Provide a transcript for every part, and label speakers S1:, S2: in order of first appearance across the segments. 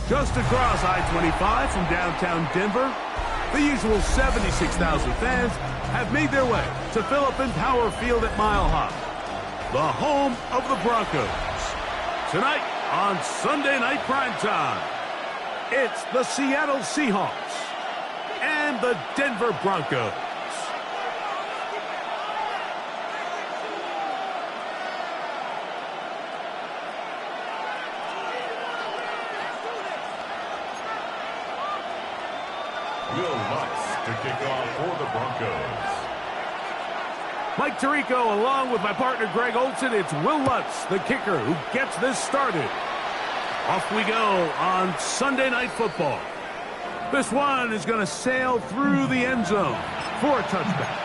S1: Just across I-25 from downtown Denver, the usual 76,000 fans have made their way to Phillips Power Field at Mile High, the home of the Broncos. Tonight on Sunday Night Primetime, it's the Seattle Seahawks and the Denver Broncos.
S2: To kick off for the Broncos.
S1: Mike Tirico along with my partner Greg Olson. It's Will Lutz, the kicker, who gets this started. Off we go on Sunday Night Football. This one is going to sail through the end zone for a touchback.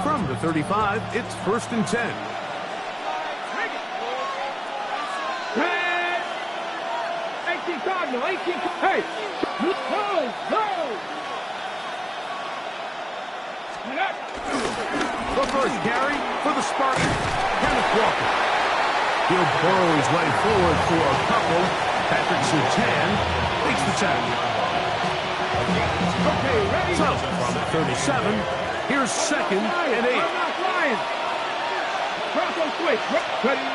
S1: From the 35, it's 1st and 10.
S3: Hey! 18 Cardinal, 18. Hey! Go!
S1: The first carry for the Spartans, Kenneth Walker. He'll burrow his way forward for a couple. Patrick Surtain makes the tackle.
S3: Okay, ready?
S1: So, from the 37, here's 2nd and 8.
S3: Bronco switch. Ready?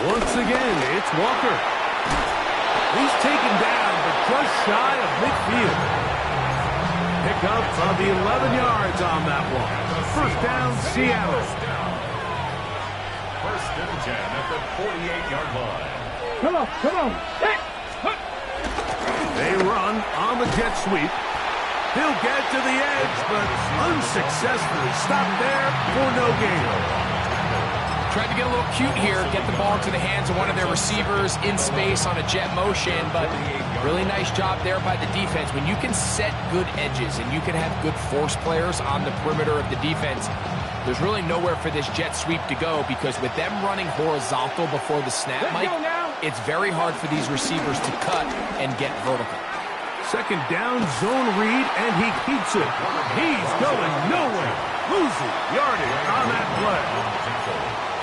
S1: Once again, it's Walker. He's taken down, but just shy of midfield. Pickup of 11 yards on that one. First down, Seattle.
S2: First and 10 at the 48-yard line.
S3: Come on, come on.
S1: They run on the jet sweep. He'll get to the edge, but unsuccessfully stopped there for no gain.
S4: Tried to get a little cute here, get the ball into the hands of one of their receivers in space on a jet motion, but really nice job there by the defense. When you can set good edges and you can have good force players on the perimeter of the defense, there's really nowhere for this jet sweep to go, because with them running horizontal before the snap, Mike, it's very hard for these receivers to cut and get vertical.
S1: Second down, zone read, and he keeps it. He's going nowhere. Losing yardage on that play.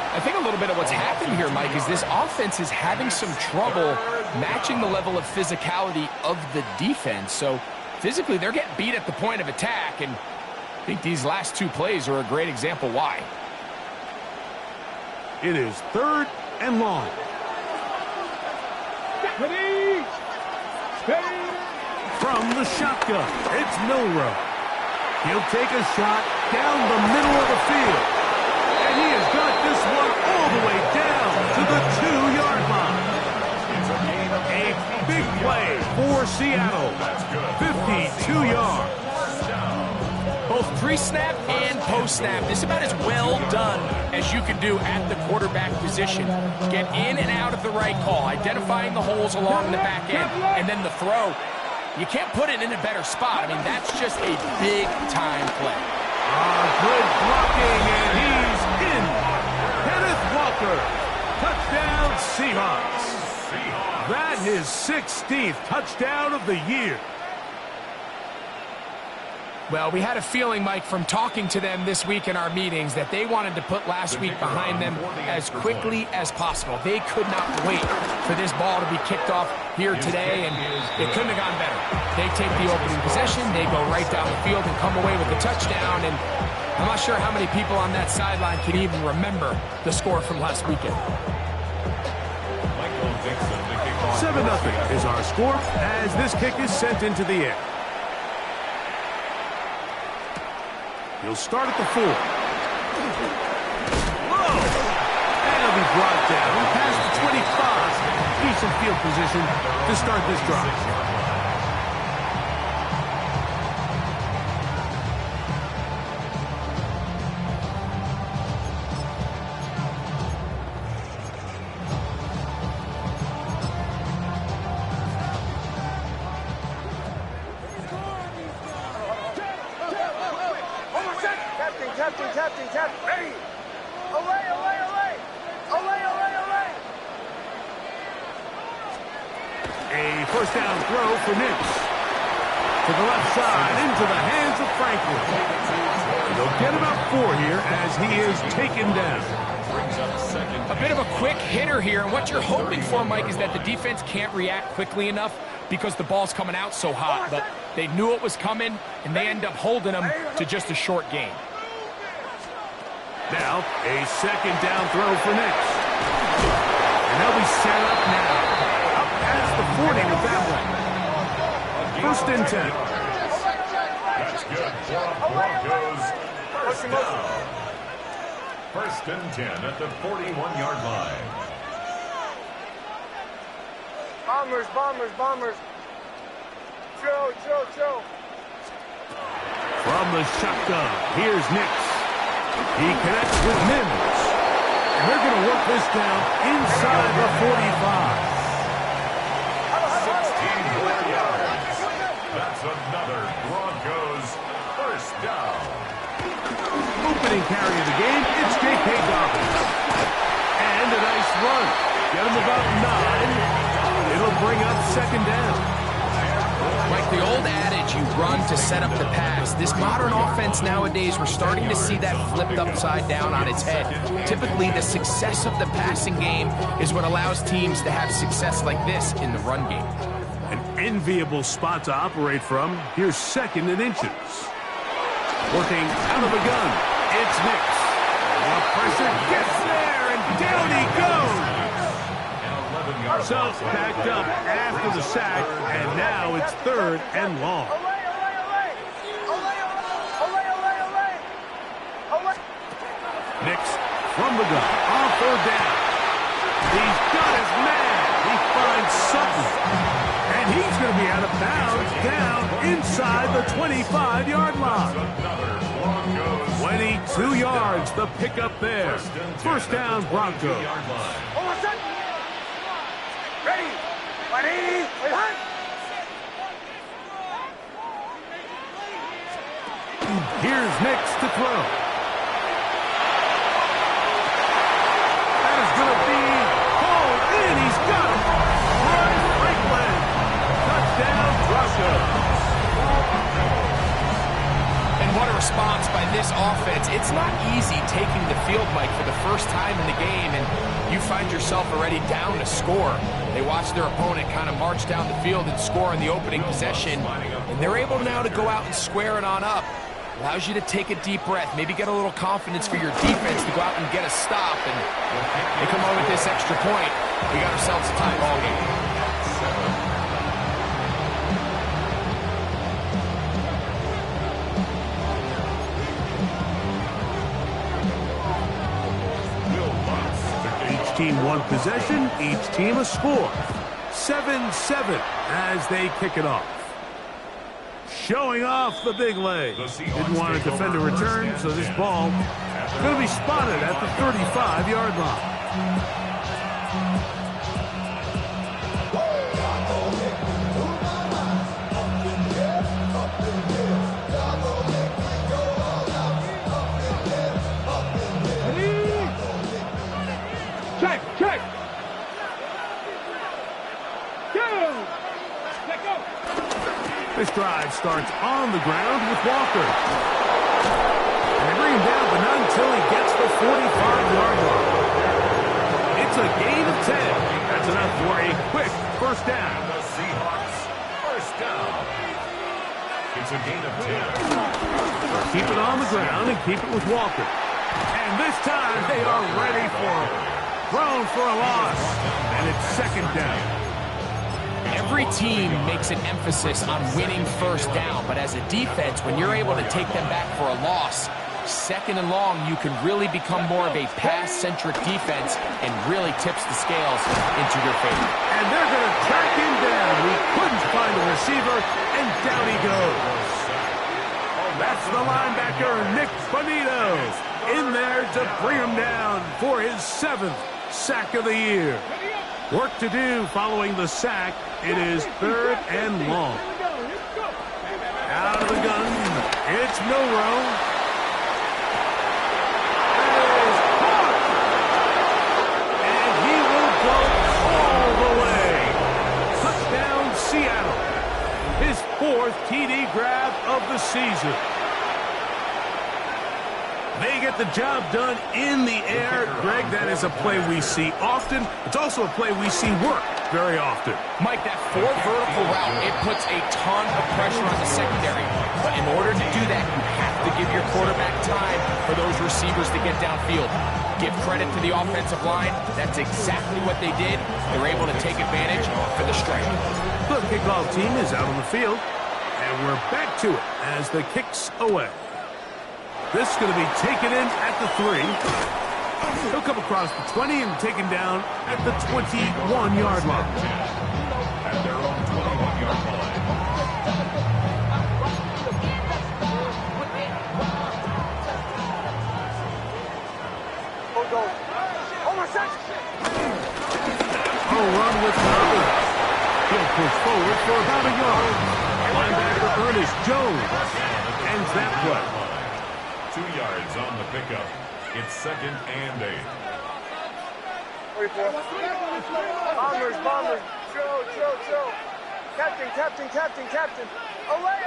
S4: I think a little bit of what's happened here, Mike, is this offense is having some trouble matching the level of physicality of the defense. So physically, they're getting beat at the point of attack, and I think these last two plays are a great example why.
S1: It is third and long.
S3: Ready, steady.
S1: From the shotgun, it's Milrow. He'll take a shot down the middle of the field. And he has got this one all the way down to the 2-yard line. A big play for Seattle. 52 yards.
S4: Both pre-snap and post-snap. This is about as well done as you can do at the quarterback position. Get in and out of the right call, identifying the holes along the back end, and then the throw. You can't put it in a better spot. I mean, that's just a big-time play.
S1: Good blocking, and he's in. Kenneth Walker. Touchdown, Seahawks. That is 16th touchdown of the year.
S4: Well, we had a feeling, Mike, from talking to them this week in our meetings that they wanted to put last week behind them as quickly as possible. They could not wait for this ball to be kicked off here today, and it couldn't have gone better. They take the opening possession, they go right down the field and come away with a touchdown, and I'm not sure how many people on that sideline can even remember the score from last weekend.
S1: 7-0 is our score as this kick is sent into the air. He'll start at the 4. Whoa! And he'll be brought down past the 25. Decent field position to start this drive. A first down throw for Nix. To the left side, into the hands of Franklin. They'll get about 4 here as he is taken down.
S4: A bit of a quick hitter here, and what you're hoping for, Mike, is that the defense can't react quickly enough because the ball's coming out so hot. But they knew it was coming, and they end up holding them to just a short gain.
S1: Now, a second down throw for Nix. And they'll be set up now. Up past the 40 with that one. First and 10.
S2: That's good. Broncos. First down. First and 10 at the 41-yard line.
S5: Bombers. Chill.
S1: From the shotgun, here's Nix. He connects with Mims. And they're going to work this down inside the 45.
S2: 16 more yards. That's another Broncos first down.
S1: Opening carry of the game, it's J.K. Dobbins. And a nice run. Get him about 9. It'll bring up second down.
S4: Like the old adage, you run to set up the pass. This modern offense nowadays, we're starting to see that flipped upside down on its head. Typically, the success of the passing game is what allows teams to have success like this in the run game.
S1: An enviable spot to operate from. Here's second and inches. Working out of the gun, it's Nix. The pressure gets there, and down he goes. So backed up after the sack, and now it's 3rd and long. Nix from the gun on 3rd down. He's got his man. He finds Sutton. And he's going to be out of bounds down inside the 25-yard line. 22 yards, the pickup there. 1st down, Broncos.
S5: Ready. 180.
S1: Here's Nix to throw. That is going to be pulled in. He's got it. Brian Franklin. Touchdown, Broncos.
S4: And what a response by this offense. It's not easy taking the field, Mike, for the first time in the game, and you find yourself already down to score. They watch their opponent kind of march down the field and score in the opening possession, and they're able now to go out and square it on up. Allows you to take a deep breath, maybe get a little confidence for your defense to go out and get a stop, and they come out with this extra point. We got ourselves a tie ball game.
S1: Each team one possession, each team a score. 7-7 as they kick it off. Showing off the big leg. Didn't want to defend a return, so this ball is going to be spotted at the 35-yard line.
S3: Check. Go.
S1: This drive starts on the ground with Walker. And they bring him down, but not until he gets the 45-yard line. It's a gain of 10. That's enough for a quick 1st down.
S2: The Seahawks, 1st down. It's a gain of 10.
S1: Keep it on the ground and keep it with Walker. And this time they are ready for him. Thrown for a loss. And it's 2nd down.
S4: Every team makes an emphasis on winning 1st down, but as a defense, when you're able to take them back for a loss, 2nd and long, you can really become more of a pass-centric defense and really tips the scales into your favor.
S1: And they're going to track him down. He couldn't find a receiver, and down he goes. That's the linebacker, Nick Bonito, in there to bring him down for his 7th sack of the year. Work to do following the sack. It is 3rd and long. Out of the gun. It's Milroe. That is caught. And he will go all the way. Touchdown, Seattle. His 4th TD grab of the season. They get the job done in the air. Greg, that is a play we see often. It's also a play we see work very often.
S4: Mike, that 4 vertical route, it puts a ton of pressure on the secondary. But in order to do that, you have to give your quarterback time for those receivers to get downfield. Give credit to the offensive line. That's exactly what they did. They were able to take advantage for the strike.
S1: The kickoff team is out on the field. And we're back to it as the kick's away. This is going to be taken in at the 3. He'll come across the 20 and taken down at the 21-yard line.
S2: At their own 21-yard line.
S1: Oh, run with Melvin. He'll push forward for about a yard. Linebacker Ernest Jones ends that play.
S2: 2 yards on the pickup. It's 2nd and 8.
S5: Bombers. Chill. Captain. Olay.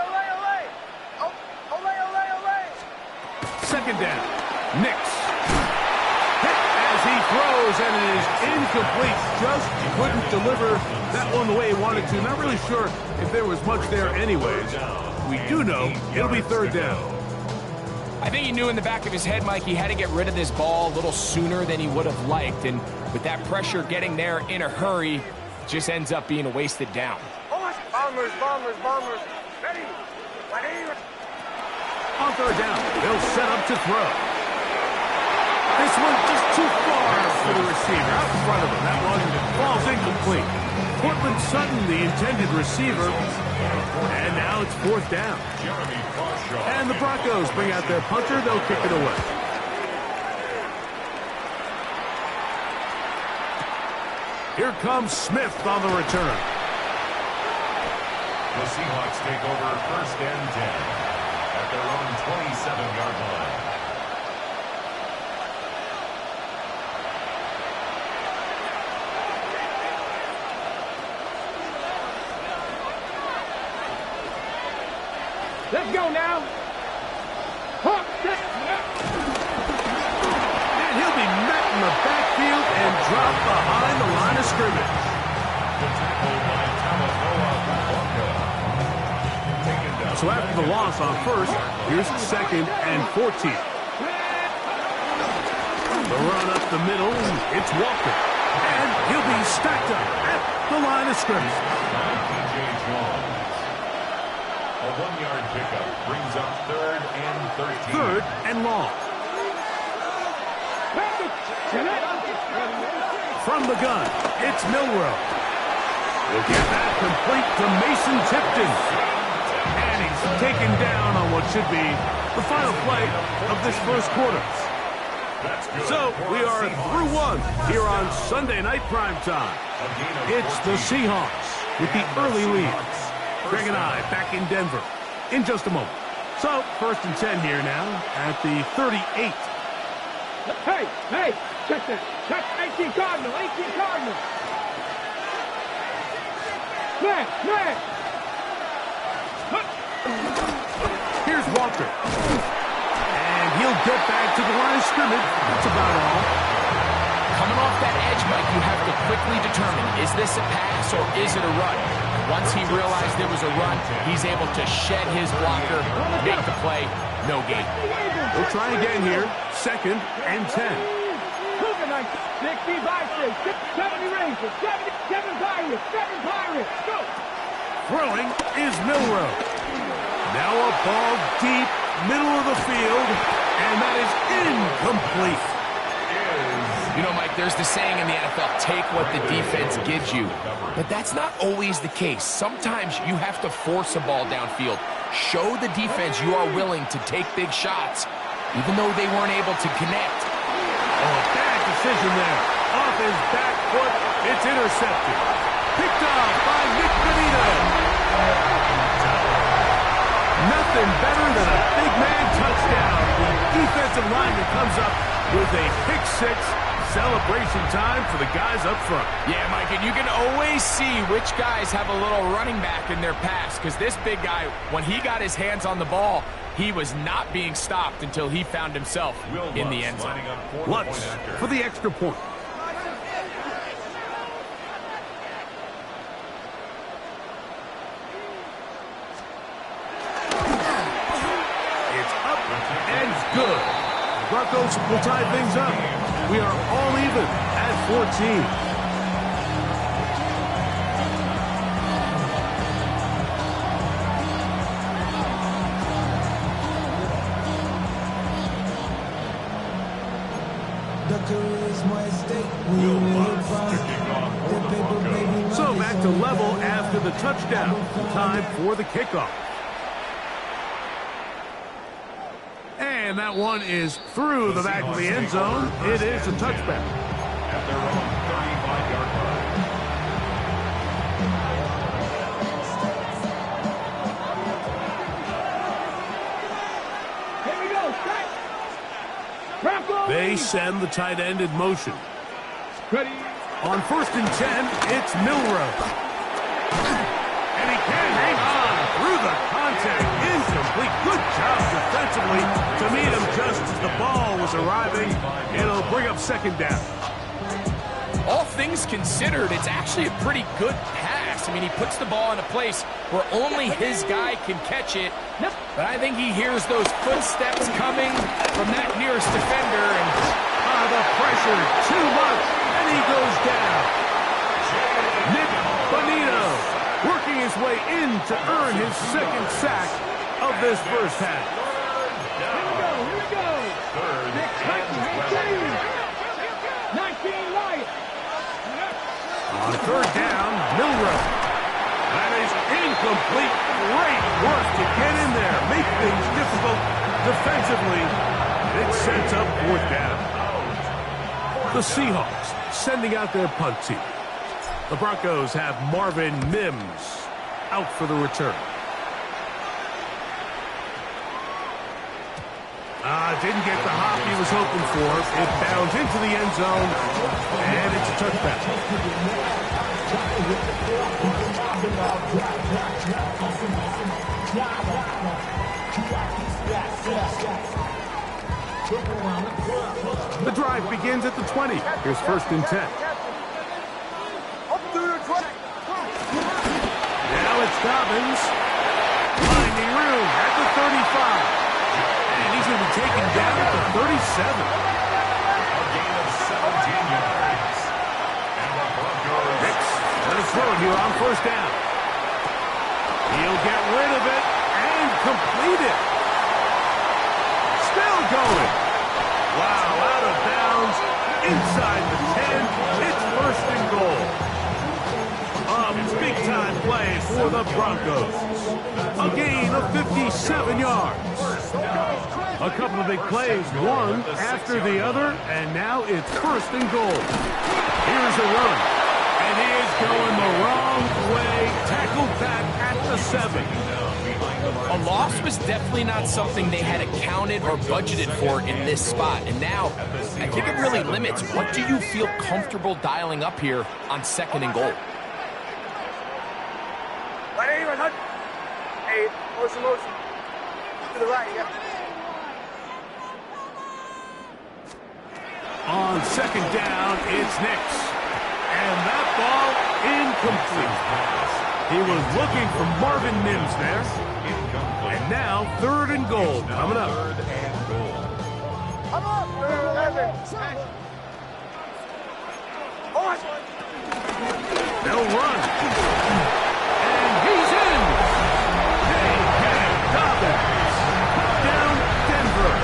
S1: 2nd down. Nix. Hit as he throws, and it is incomplete. Just couldn't deliver that one the way he wanted to. Not really sure if there was much there anyways. We do know it'll be 3rd down.
S4: I think he knew in the back of his head, Mike, he had to get rid of this ball a little sooner than he would have liked. And with that pressure getting there in a hurry, It just ends up being a wasted down.
S5: Bombers, bombers, bombers. Ready. 180.
S1: On third down, they'll set up to throw. This one just too far for the receiver. Out in front of him. That one falls incomplete. Cortland Sutton, the intended receiver. And now it's fourth down. And the Broncos bring out their punter. They'll kick it away. Here comes Smith on the return.
S2: The Seahawks take over first and 10 at their own 27-yard line.
S3: Let's go now.
S1: And he'll be met in the backfield and dropped behind the line of scrimmage.
S2: The tackle by Tagovailoa Blanco. Taken down.
S1: So after the loss on first, here's second and 14. The run up the middle, it's Walker. And he'll be stacked up at the line of scrimmage.
S2: P.J. Jones. A 1-yard pickup brings up third and 13.
S1: Third and long. From the gun, it's Milroe. We'll get that complete to Mason Tipton. And he's taken down on what should be the final play of this first quarter. So we are through one here on Sunday Night Primetime. It's the Seahawks with the early lead. Greg and I back in Denver in just a moment. So first and 10 here now at the 38.
S3: Hey, check that. Check 18 Cardinal, 18 Cardinal. Man.
S1: Here's Walker. And he'll get back to the line of scrimmage. That's about all.
S4: Coming off that edge, Mike, you have to quickly determine, is this a pass or is it a run? Once he realized there was a run, he's able to shed his blocker, make the play, no gain.
S1: We'll try again here. Second and 10.
S3: 60 Vikings, 70 Rangers, 77 Pirates, 7 Pirates, go!
S1: Throwing is Milroe. Now a ball deep, middle of the field, and that is incomplete.
S4: You know, Mike, there's the saying in the NFL, take what the defense gives you. But that's not always the case. Sometimes you have to force a ball downfield. Show the defense you are willing to take big shots, even though they weren't able to connect.
S1: Oh, bad decision there. Off his back foot, it's intercepted. Picked off by Nick Benito. Nothing better than a big man touchdown. The defensive lineman comes up with a pick six. Celebration time for the guys up front.
S4: Yeah, Mike, and you can always see which guys have a little running back in their pass, because this big guy, when he got his hands on the ball, he was not being stopped until he found himself in the end zone.
S1: Lutz for the extra point. It's up and good. Broncos will tie things up. We are all even at 14. So back to level after the touchdown. Time for the kickoff. And that one is through the back of the end zone. It is a touchback.
S2: At their own 35-yard line.
S3: Here we go, strike. Bronco.
S1: They send the tight end in motion.
S3: Ready.
S1: On first and 10, it's Milroe. And he can hang on through the contact. Incomplete. Good job defensively to meet him just as the ball was arriving. It'll bring up second down.
S4: All things considered, it's actually a pretty good pass. I mean, he puts the ball in a place where only his guy can catch it. But I think he hears those footsteps coming from that nearest defender. And
S1: the pressure, too much, and he goes down. Nick way in to earn his second sack of this first half.
S3: Here we go. Next touchdown, 19 Lions.
S1: On third down, Milroe. That is incomplete. Great work to get in there. Make things difficult defensively. It sets up fourth down. The Seahawks sending out their punt team. The Broncos have Marvin Mims out for the return. Didn't get the hop he was hoping for. It bounds into the end zone, and it's a touchback. The drive begins at the 20. Here's first and 10. Now it's Dobbins. Finding room at the 35. And he's going to be taken down at the 37.
S2: A gain of 17 yards. And the Broncos.
S1: Hicks going to throw it here on first down. He'll get rid of it and complete it. Still going. Wow, out of bounds, inside the 10. It's first and goal. Big-time play for the Broncos. A gain of 57 yards. A couple of big plays, one after the other, and now it's first and goal. Here's a run, and he is going the wrong way. Tackled back at the 7.
S4: A loss was definitely not something they had accounted or budgeted for in this spot. And now, I think it really limits what do you feel comfortable dialing up here on second and goal.
S5: Hey, motion. To the right, yeah.
S1: On second down, it's Nix. And that ball incomplete. He was looking for Marvin Mims there. And now third and goal coming up.
S5: Come on,
S1: They'll run. And he's in. They have Dobbins. Down Denver.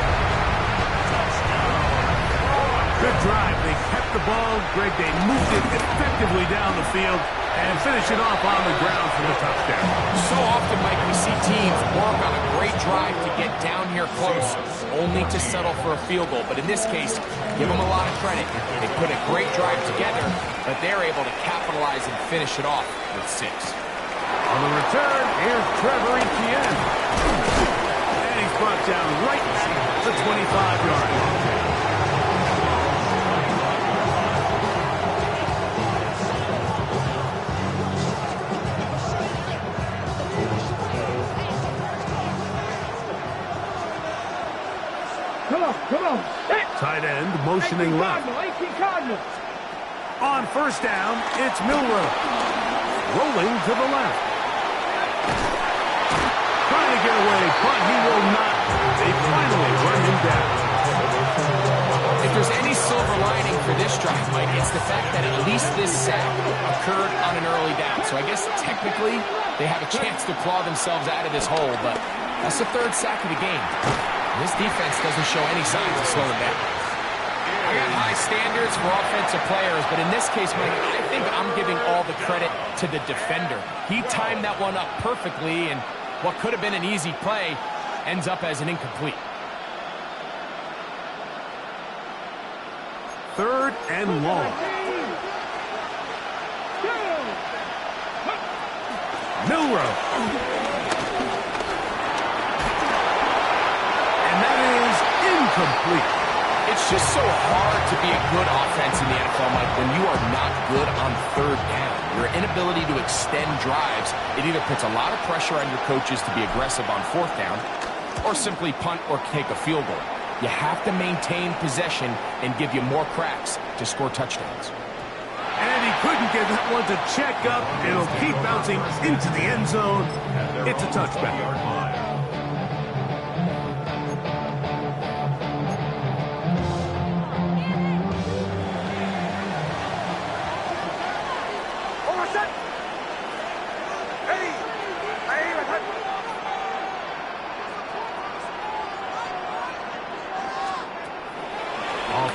S1: Good drive. They kept the ball. Greg, they moved it effectively down the field and finish it off on the ground for the touchdown.
S4: So often, Mike, we see teams work on a great drive to get down here close, only to settle for a field goal. But in this case, give them a lot of credit. They put a great drive together, but they're able to capitalize and finish it off with 6.
S1: On the return, here's Trevor Etienne. And he's brought down right at the 25-yard line.
S3: Come on.
S1: Tight end motioning left.
S3: 18 Cardinals.
S1: On first down, it's Milroe. Rolling to the left. Trying to get away, but he will not. They finally run him down.
S4: If there's any silver lining for this drive, Mike, it's the fact that at least this sack occurred on an early down. So I guess technically they have a chance to claw themselves out of this hole, but that's the 3rd sack of the game. This defense doesn't show any signs of slowing down. I got high standards for offensive players, but in this case, Mike, I think I'm giving all the credit to the defender. He timed that one up perfectly, and what could have been an easy play ends up as an incomplete.
S1: 3rd and long. Milroe. Incomplete.
S4: It's just so hard to be a good offense in the NFL, Mike, when you are not good on 3rd down. Your inability to extend drives, it either puts a lot of pressure on your coaches to be aggressive on 4th down or simply punt or take a field goal. You have to maintain possession and give you more cracks to score touchdowns.
S1: And he couldn't get that one to check up. It'll keep bouncing into the end zone. It's a touchback.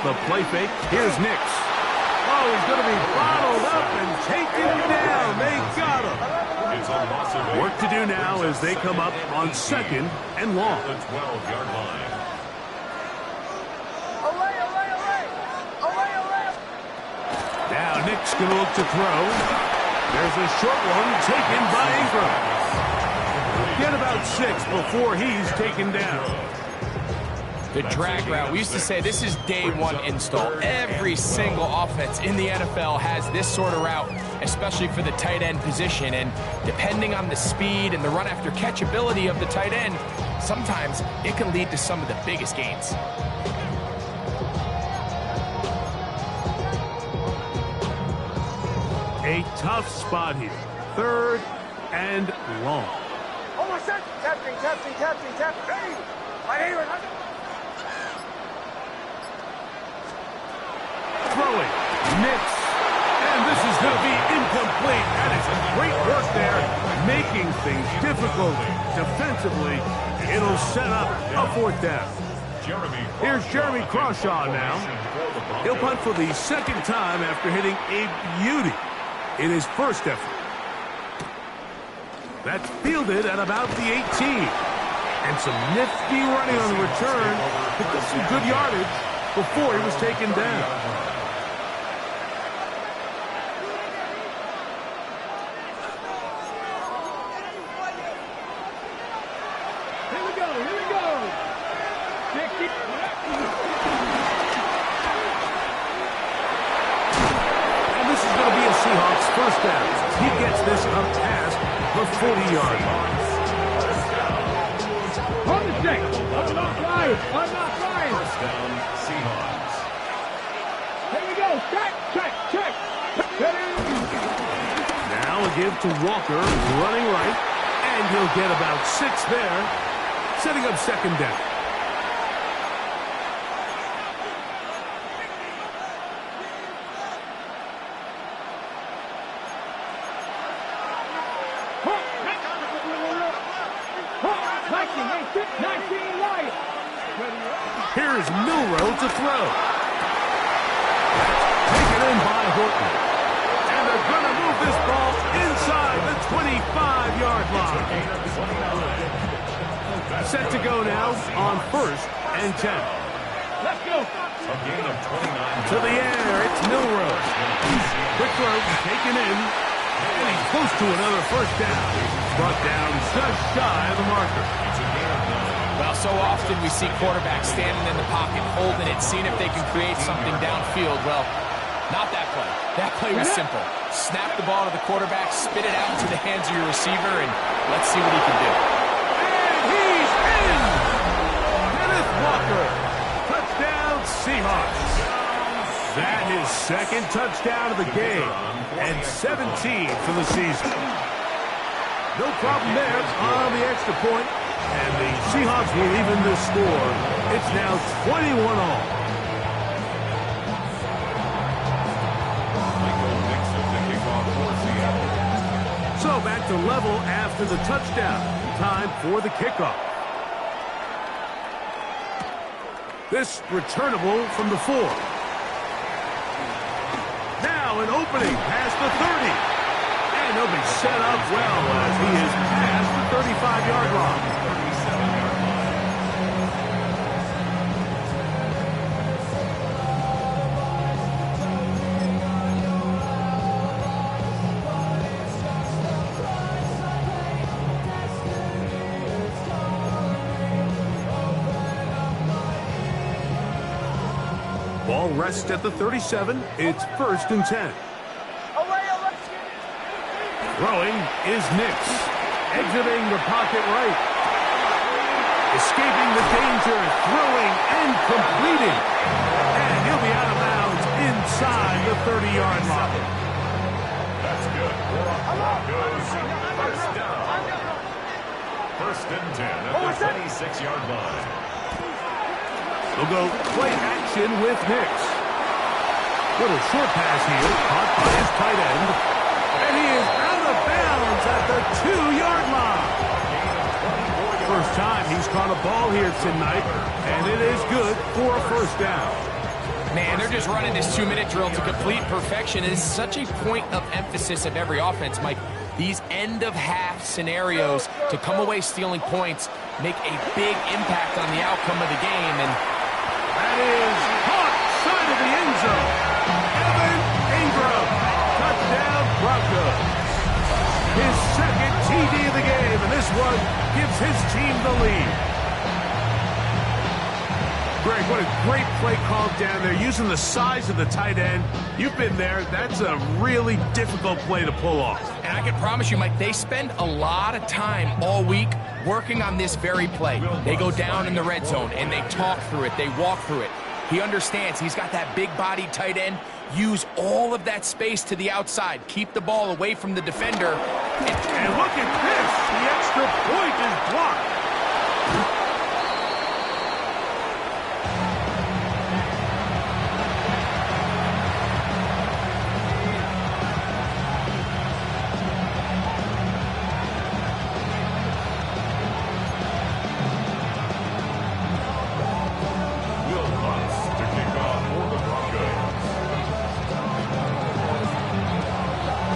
S1: the play fake. Here's Nix. Oh, he's going to be bottled up and taken down. They got him.
S2: It's a loss of 8.
S1: Work to do now as they come up on 2nd and long.
S2: The 12-yard line.
S1: Now Nick's going to look to throw. There's a short one taken by Ingram. Get about 6 before he's taken down.
S4: The drag route. We used to say this is day one install. Every single offense in the NFL has this sort of route, especially for the tight end position. And depending on the speed and the run after catch ability of the tight end, sometimes it can lead to some of the biggest gains.
S1: A tough spot here. 3rd and long.
S5: Almost set. Tapping. Hey! Right here.
S1: Throwing. Nix. And this is going to be incomplete. That is great work there, making things difficult defensively. It'll set up a 4th down. Here's Jeremy Crawshaw now. He'll punt for the 2nd time after hitting a beauty in his first effort. That's fielded at about the 18. And some nifty running on the return. Picked up some good yardage before he was taken down. Seahawks first down. He gets this up past the 40-yard line.
S3: Hold the stick. I'm not flying.
S2: First down, Seahawks.
S3: Here we go. Check.
S1: Now a give to Walker, running right, and he'll get about 6 there, setting up 2nd down. Here's Milrow to throw. Taken in by Horton. And they're going to move this ball inside the 25-yard line. Set to go now on 1st and 10.
S3: Let's go.
S2: A gain of 29.
S1: To the air, it's Milrow. Quick throw, taken in. And he's close to another 1st down. Brought down just shy of the marker.
S4: Well, so often we see quarterbacks standing in the pocket, holding it, seeing if they can create something downfield. Well, not that play. That play was simple. Snap the ball to the quarterback, spit it out into the hands of your receiver, and let's see what he can do.
S1: And he's in! Kenneth Walker. Touchdown, Seahawks. That is 2nd touchdown of the game, and 17 for the season. No problem there on the extra point. And the Seahawks will even the score. It's now 21-all. So back to level after the touchdown. Time for the kickoff. This returnable from the 4. Now an opening past the 30. And he'll be set up well as he is past the 35-yard line. Ball rests at the 37. It's 1st and 10. Throwing is Nix. Exiting the pocket right. Escaping the danger. Throwing and completing. And he'll be out of bounds inside the 30-yard line.
S2: That's good. Goes 1st down. 1st and 10 at the 26-yard line.
S1: They'll go play action with Nix. Little short pass here, caught by his tight end. And he is out of bounds at the 2-yard line. First time he's caught a ball here tonight, and it is good for a 1st down.
S4: Man, they're just running this 2-minute drill to complete perfection. It is such a point of emphasis of every offense, Mike. These end-of-half scenarios to come away stealing points make a big impact on the outcome of the game. And
S1: that is caught side of the end zone. Evan Ingram, touchdown Broncos. His second TD of the game, and this one gives his team the lead. Greg, what a great play called down there, using the size of the tight end. You've been there. That's a really difficult play to pull off.
S4: And I can promise you, Mike, they spend a lot of time all week working on this very play. They go down in the red zone, and they talk through it. They walk through it. He understands he's got that big-bodied tight end. Use all of that space to the outside. Keep the ball away from the defender.
S1: And look at this. The extra point is blocked.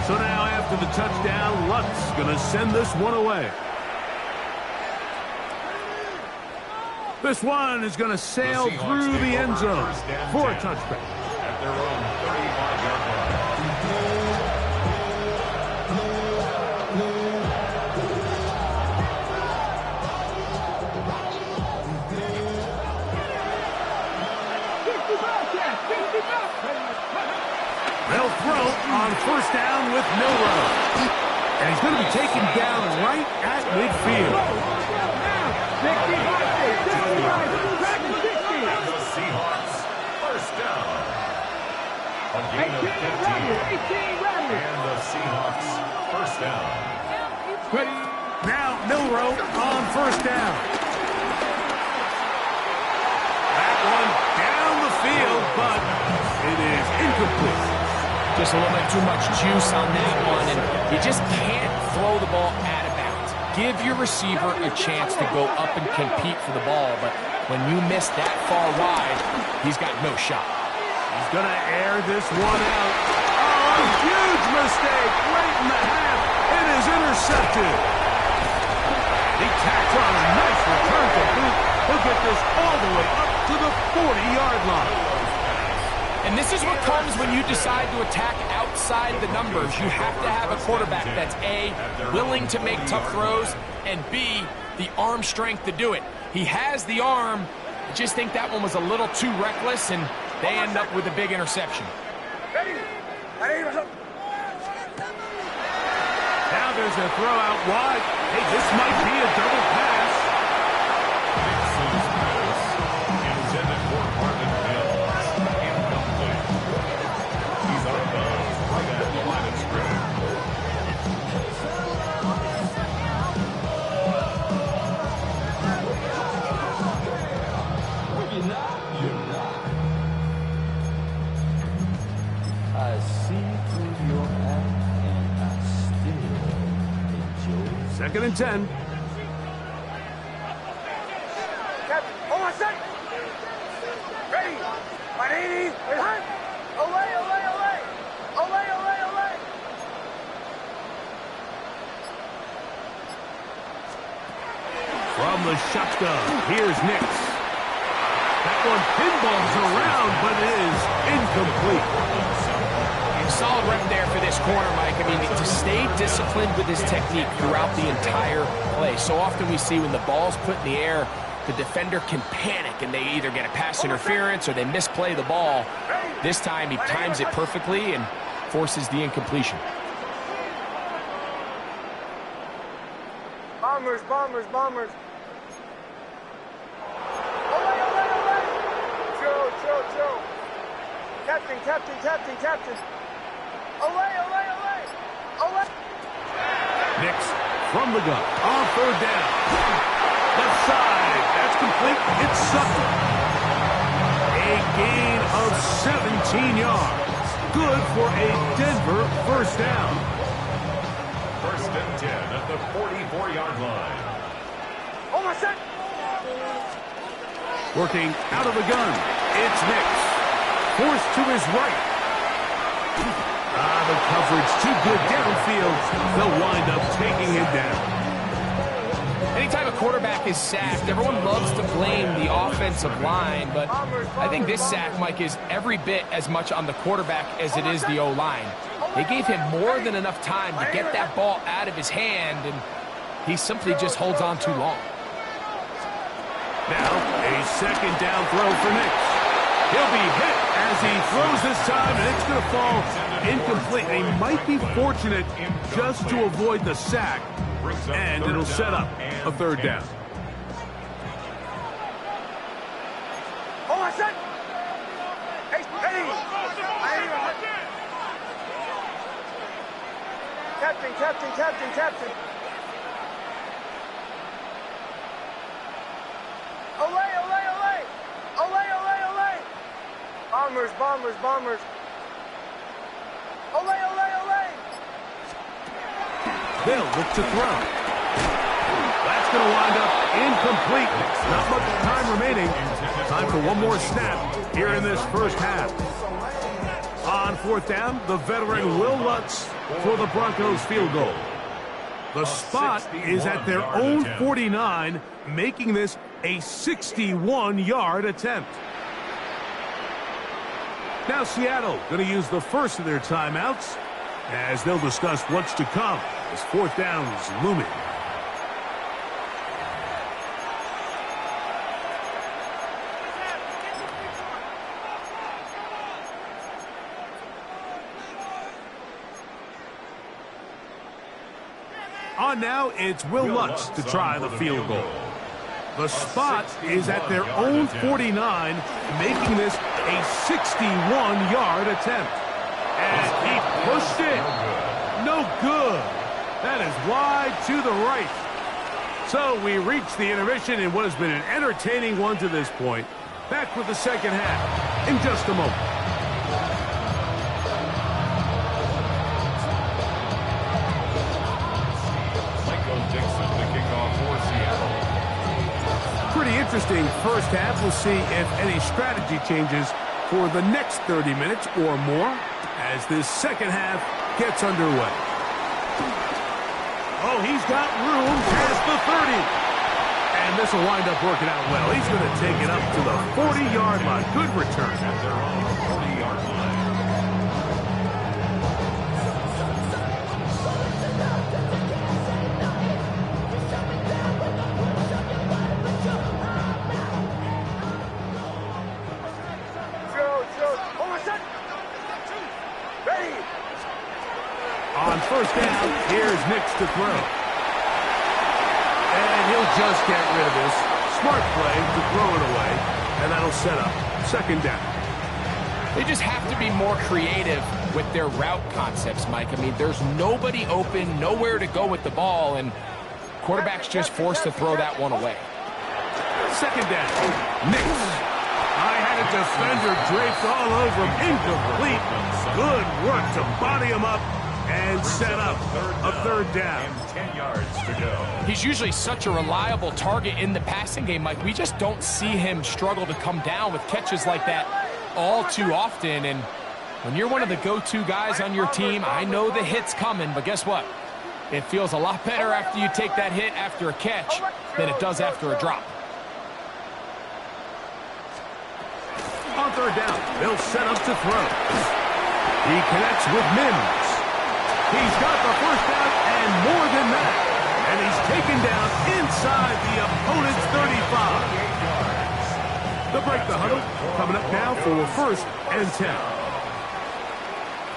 S1: So now after the touchdown, Luck's going to send this one away. This one is going to sail through the end zone for a touchback.
S2: At their own 35-yard line.
S1: They'll throw on first down with Milroe. And he's going to be taken down right at midfield.
S2: And the Seahawks, first down. A gain of 15. And the Seahawks, first down.
S1: Now Milroe on first down. That one down the field, but it is incomplete.
S4: Just a little bit too much juice on that one, and you just can't throw the ball out of bounds. Give your receiver a chance to go up and compete for the ball, but when you miss that far wide, he's got no shot.
S1: He's going to air this one out. Oh, a huge mistake late in the half. It is intercepted. He tacks on a nice return to boot. He'll get this all the way up to the 40-yard line.
S4: And this is what comes when you decide to attack outside the numbers. You have to have a quarterback that's A, willing to make tough throws, and B, the arm strength to do it. He has the arm. I just think that one was a little too reckless, and they end up with a big interception.
S1: Now there's a throw out wide. Hey, this might be a double pass.
S2: Intended for Marvin Mills. Incomplete. He's on bounds right at the line of scrimmage.
S6: I see through your act and I still enjoy.
S1: Second and 10.
S5: Captain, hold on a second. Ready. My 80. Behind. Olay, olay, olay. Olay, olay, olay.
S1: From the shotgun, here's Nix. That one pinballs around, but it is incomplete.
S4: Solid rep there for this corner, Mike. I mean, to stay disciplined with his technique throughout the entire play. So often we see when the ball's put in the air, the defender can panic and they either get a pass interference or they misplay the ball. This time he times it perfectly and forces the incompletion.
S5: Bombers, bombers, bombers. Olay, olay, olay. Joe, Joe, Joe. Captain, captain, captain, captain. Olay, olay, olay. Olay.
S1: Nix from the gun on third down. Left side, that's complete. It's Sutton. A gain of 17 yards. Good for a Denver first down.
S2: First and 10 at the 44-yard line.
S5: Hold on a sec.
S1: Working out of the gun, it's Nix. forced to his right. The coverage too good downfield. They'll wind up taking him down.
S4: Anytime a quarterback is sacked, everyone loves to blame the offensive line, but I think this sack, Mike, is every bit as much on the quarterback as it is the O-line. They gave him more than enough time to get that ball out of his hand, and he simply just holds on too long.
S1: Now, a second down throw for Nix. He'll be hit as he throws this time, and it's going to fall incomplete. They might be fortunate just to avoid the sack, and it'll set up a third down.
S5: Hold on, son. Hey. Captain. Olay. Bombers. Olay.
S1: They'll look to throw. That's going to wind up incomplete. Not much time remaining. Time for one more snap here in this first half. On fourth down, the veteran Will Lutz for the Broncos field goal. The spot is at their own 49, making this a 61-yard attempt. Now Seattle going to use the first of their timeouts as they'll discuss what's to come as fourth down is looming. On now, it's Will Lutz to try the field goal. The spot is at their own 49, making this a 61-yard attempt. And he pushed it. No good. That is wide to the right. So we reach the intermission in what has been an entertaining one to this point. Back with the second half in just a moment. Pretty interesting first half. We'll see if any strategy changes for the next 30 minutes or more as this second half gets underway. Oh, he's got room past the 30. And this will wind up working out well. He's going to take it up to the 40-yard line. Good return.
S2: At their own 40-yard line.
S1: On first down, here's Nix to throw. And he'll just get rid of this. Smart play to throw it away. And that'll set up second down.
S4: They just have to be more creative with their route concepts, Mike. I mean, there's nobody open, nowhere to go with the ball, and quarterback's just forced to throw that one away.
S1: Second down. Nix. I had a defender draped all over him. Incomplete. Good work to body him up and set up a third down.
S2: And 10 yards to go.
S4: He's usually such a reliable target in the passing game, Mike. We just don't see him struggle to come down with catches like that all too often. And when you're one of the go-to guys on your team, I know the hit's coming, but guess what? It feels a lot better after you take that hit after a catch than it does after a drop.
S1: On third down, they'll set up to throw. He connects with Mims. He's got the first down and more than that. And he's taken down inside the opponent's 35. They'll break the huddle. Coming up now for first and 10.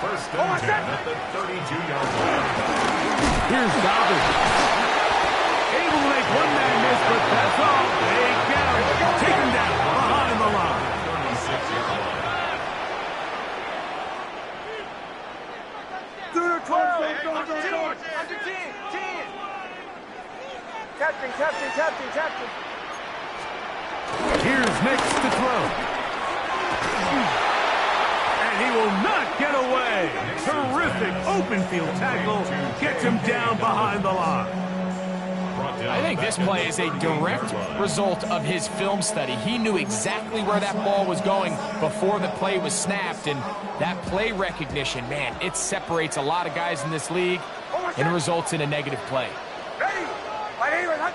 S2: First and 10 at the 32-yard line.
S1: Here's Dobbins. Able to make one man miss, but that's all. They get him. Take him down behind the line.
S2: 36-yard line.
S5: Captain.
S1: Here's Nix to throw. And he will not get away. Terrific open field tackle. Gets him down behind the line.
S2: Brought to
S4: I think this play is a direct result of his film study. He knew exactly where that ball was going before the play was snapped, and that play recognition, man, it separates a lot of guys in this league and results in a negative play.
S5: Ready? Right here, right.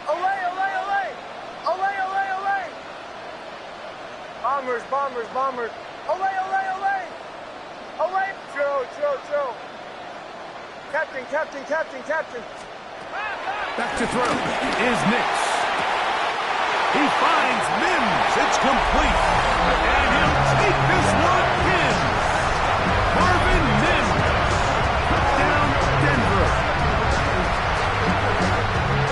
S5: Olay, olay, olay. Olay, olay, olay. Bombers, bombers, bombers. Olay, olay, olay. Olay. Joe, Joe, Joe. Captain, captain, captain, captain.
S1: Back to throw is Nix. He finds Mims. It's complete. And he'll take this one in. Marvin Mims. Touchdown, Denver.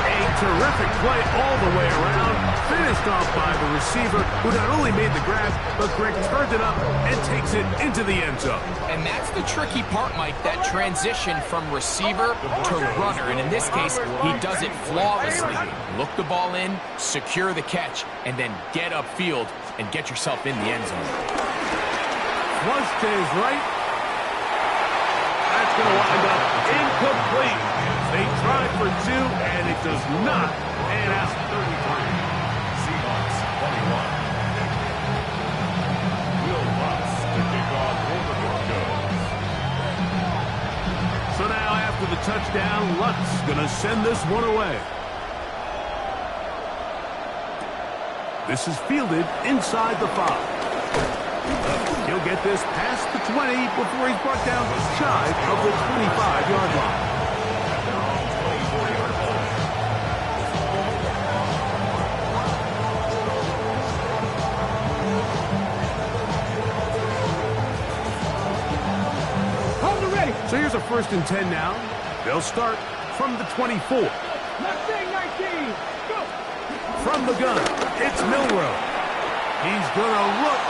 S1: A terrific play all the way around. Finished off by the receiver, who not only made the grab, but Greg turned it up and takes it into the end zone.
S4: And that's the tricky part, Mike, that transition from receiver to runner. And in this case, he does it flawlessly. Look the ball in, secure the catch, and then get upfield and get yourself in the end zone.
S1: Flush to his right. That's going to wind up incomplete. They tried for two, and it does not pan out. 33.
S2: Seahawks 21. Will Lutz to kick off Overton goes.
S1: So now after the touchdown, Lutz going to send this one away. This is fielded inside the 5. He'll get this past the 20 before he's brought down shy of the 25-yard line. So here's a 1st and 10 now. They'll start from the 24.
S3: 19, 19, go!
S1: From the gun, it's Milrow. He's going to look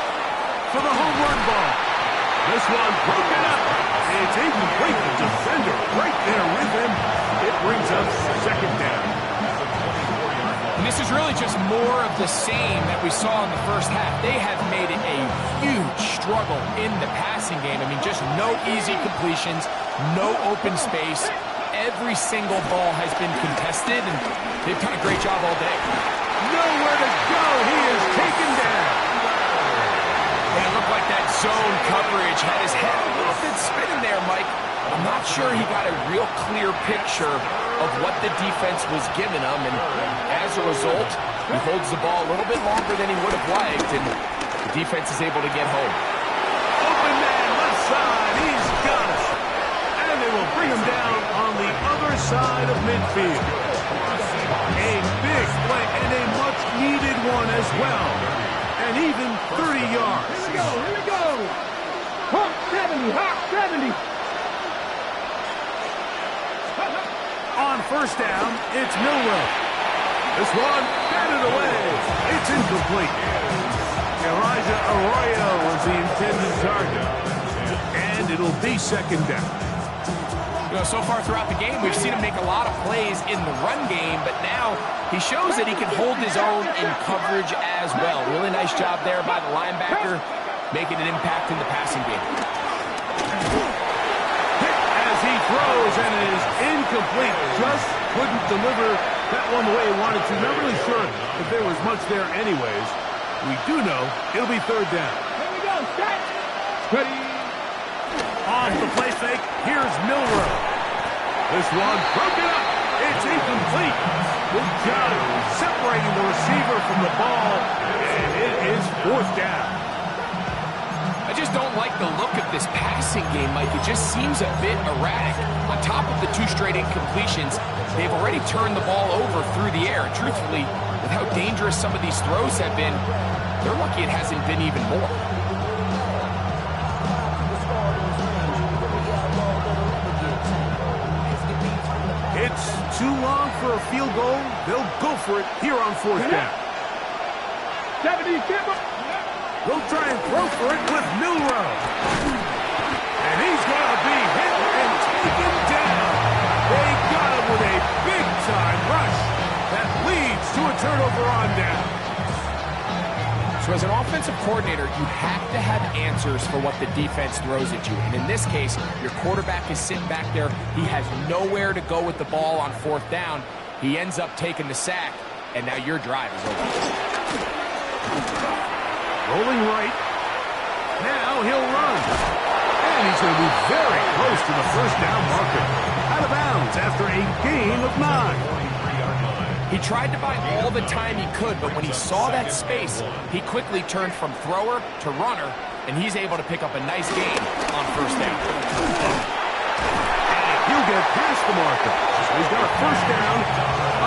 S1: for the home run ball. This one broken up. It's incomplete. The defender right there with him. It brings up 2nd down.
S4: And this is really just more of the same that we saw in the first half. They have made it a huge struggle in the passing game. I mean, just no easy completions, no open space. Every single ball has been contested, and they've done a great job all day.
S1: Nowhere to go. He is taken down.
S4: And it looked like that zone coverage had his head a little bit spinning there, Mike. I'm not sure he got a real clear picture of what the defense was giving him, and as a result, he holds the ball a little bit longer than he would have liked, and the defense is able to get home.
S1: Open man left side. He's got it. And they will bring him down on the other side of midfield. A big play and a much-needed one as well. And even 30 yards.
S3: Here we go, here we go! Hawk 70, Hawk 70!
S1: On 1st down, it's Milrow. This one batted away. It's incomplete. Elijah Arroyo was the intended target. And it'll be 2nd down.
S4: You know, so far throughout the game, we've seen him make a lot of plays in the run game, but now he shows that he can hold his own in coverage as well. Really nice job there by the linebacker, making an impact in the passing game.
S1: As he throws, and it is incomplete. Just couldn't deliver that one the way he wanted to. Not really sure if there was much there anyways. We do know it'll be 3rd down.
S3: Here we go, set! Ready!
S1: Off the play fake, here's Milrow. This one broken up. It's incomplete. Good job separating the receiver from the ball, and it is 4th down.
S4: I just don't like the look of this passing game, Mike. It just seems a bit erratic. On top of the 2 straight incompletions, they've already turned the ball over through the air. Truthfully, with how dangerous some of these throws have been, they're lucky it hasn't been even more.
S1: It's too long for a field goal. They'll go for it here on 4th down.
S3: 70, Timber!
S1: They'll try and throw for it with Milrow. And he's going to be hit and taken down. They got him with a big-time rush that leads to a turnover on down.
S4: So as an offensive coordinator, you have to have answers for what the defense throws at you. And in this case, your quarterback is sitting back there. He has nowhere to go with the ball on 4th down. He ends up taking the sack, and now your drive is over.
S1: Rolling right. Now he'll run. And he's going to be very close to the 1st down marker. Out of bounds after a gain of 9.
S4: He tried to buy all the time he could, but when he saw that space, he quickly turned from thrower to runner, and he's able to pick up a nice gain on 1st down.
S1: And he'll get past the marker. So he's got a 1st down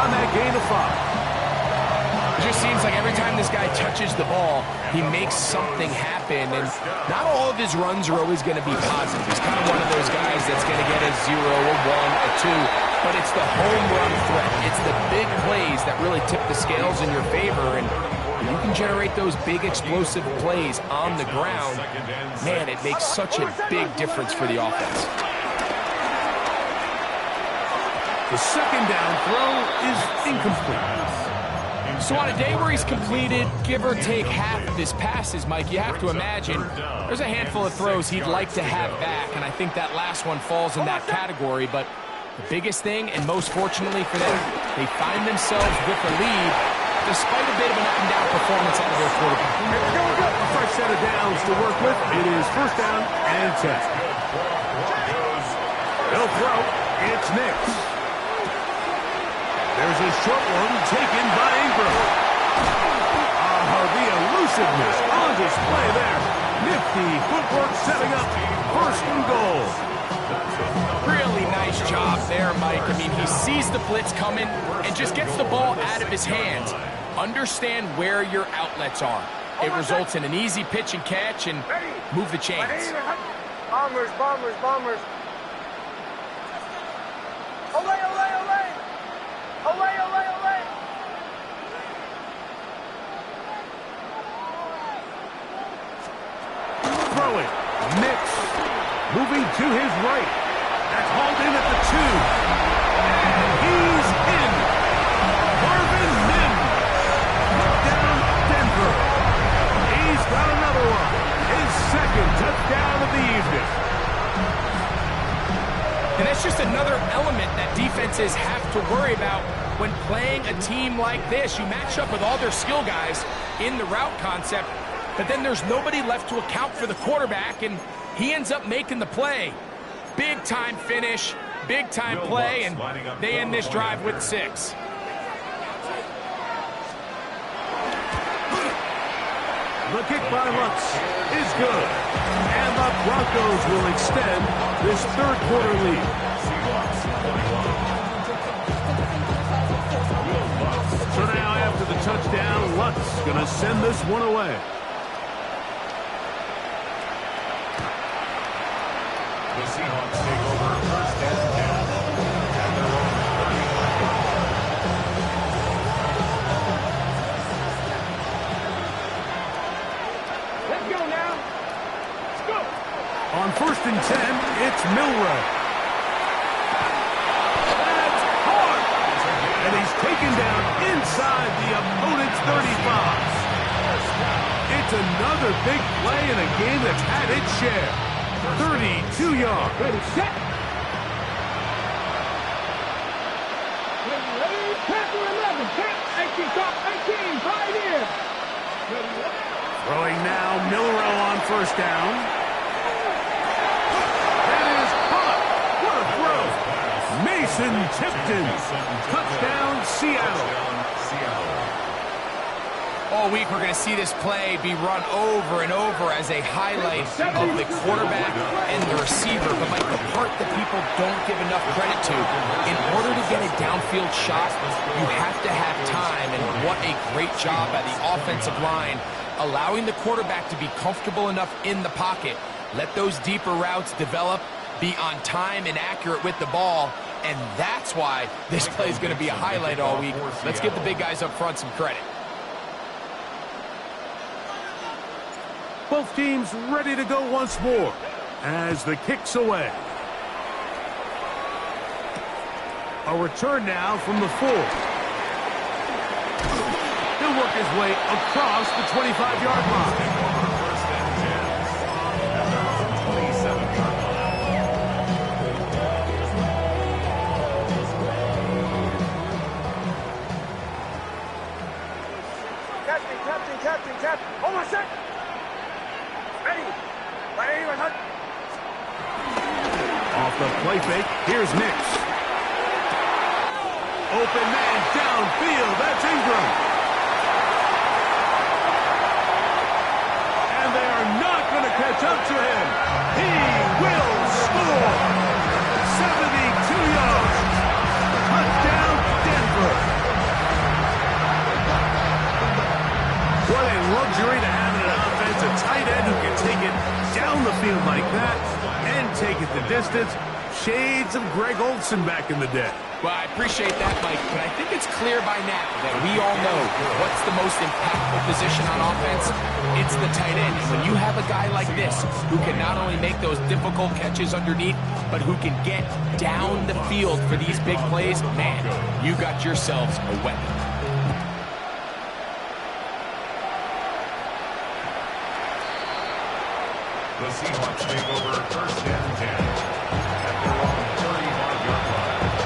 S1: on that gain of 5.
S4: It just seems like every time this guy touches the ball, he makes something happen, and not all of his runs are always going to be positive. He's kind of one of those guys that's going to get a 0, a 1, a 2, but it's the home run threat. It's the big plays that really tip the scales in your favor, and you can generate those big explosive plays on the ground. Man, it makes such a big difference for the offense.
S1: The 2nd down throw is incomplete.
S4: So on a day where he's completed, give or take half of his passes, Mike, you have to imagine there's a handful of throws he'd like to have back, and I think that last one falls in that category. But the biggest thing, and most fortunately for them, they find themselves with a lead despite a bit of an up-and-down performance out of their quarterback.
S1: A fresh set of downs to work with. It is 1st down and 10. They'll throw. It's Nix. There's a short one taken by Ingram. The elusiveness on display there. Nifty footwork setting up 1st and goal.
S4: Really nice job there, Mike. I mean, he sees the blitz coming and just gets the ball out of his hands. Understand where your outlets are. It results in an easy pitch and catch and move the chains.
S5: Bombers, bombers, bombers. Away, away, away. Away, away, away.
S1: Throwing. Nix. Moving to his right. That's hauled in at the 2. And he's in. Marvin Mims. Down Denver. He's got another one. His 2nd touchdown of the evening.
S4: And that's just another element that defenses have to worry about when playing a team like this. You match up with all their skill guys in the route concept, but then there's nobody left to account for the quarterback, and he ends up making the play. Big-time finish, big-time play, and they end this drive with 6.
S1: The kick by Lutz is good. And the Broncos will extend this 3rd quarter lead. So now after the touchdown, Lutz going to send this one away.
S2: The Seahawks take over 1st and 10. At their own 30.
S3: Let's go now. Let's go.
S1: On 1st and 10, it's Milroe. That's hard. And he's taken down inside the opponent's 35. It's another big play in a game that's had its share. 32 yards.
S3: Ready, set. Ready, tackle 11. Tap, 18, top, 18, 5 in. Ready,
S1: Throwing now, Milroe on 1st down. That is caught. What a throw. Mason Tipton. Touchdown, Seattle.
S4: All week, we're going to see this play be run over and over as a highlight of the quarterback and the receiver. But, Mike, the part that people don't give enough credit to, in order to get a downfield shot, you have to have time. And what a great job by the offensive line, allowing the quarterback to be comfortable enough in the pocket. Let those deeper routes develop, be on time and accurate with the ball. And that's why this play is going to be a highlight all week. Let's give the big guys up front some credit.
S1: Both teams ready to go once more as the kick's away. A return now from the 4. He'll He'll work his way across the 25-yard line.
S2: First and 10 at their own 27-yard line.
S5: Captain. Almost set. Ready.
S1: Off the play fake, here's Nix. Open man downfield, that's Ingram. And they are not going to catch up to him. He will score. 72 yards. Touchdown, Denver. What a luxury to have in an offense, a tight end who can take it down the field like that and take it the distance. Shades of Greg Olsen back in the day.
S4: Well, I appreciate that, Mike, but I think it's clear by now that we all know what's the most impactful position on offense. It's the tight end. And when you have a guy like this who can not only make those difficult catches underneath, but who can get down the field for these big plays, man, you got yourselves a weapon.
S2: The Seahawks take over first and 10 at their own 35-yard line.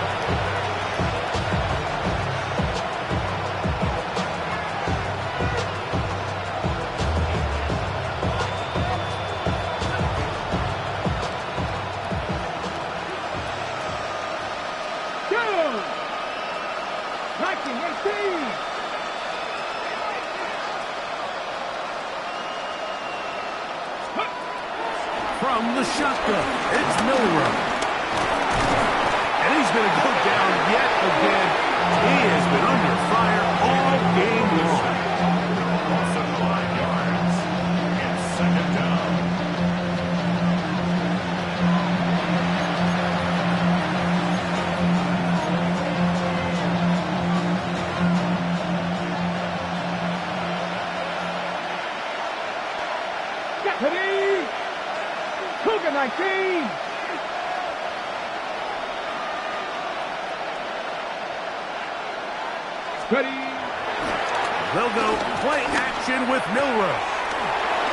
S3: Two. 1918.
S1: From the shotgun, it's Milrow. And he's going to go down yet again. He has been under fire all game long.
S2: Loss of 5 yards. It's second down.
S3: Deputy. Cougar 19. Ready.
S1: They'll go play action with Milrow.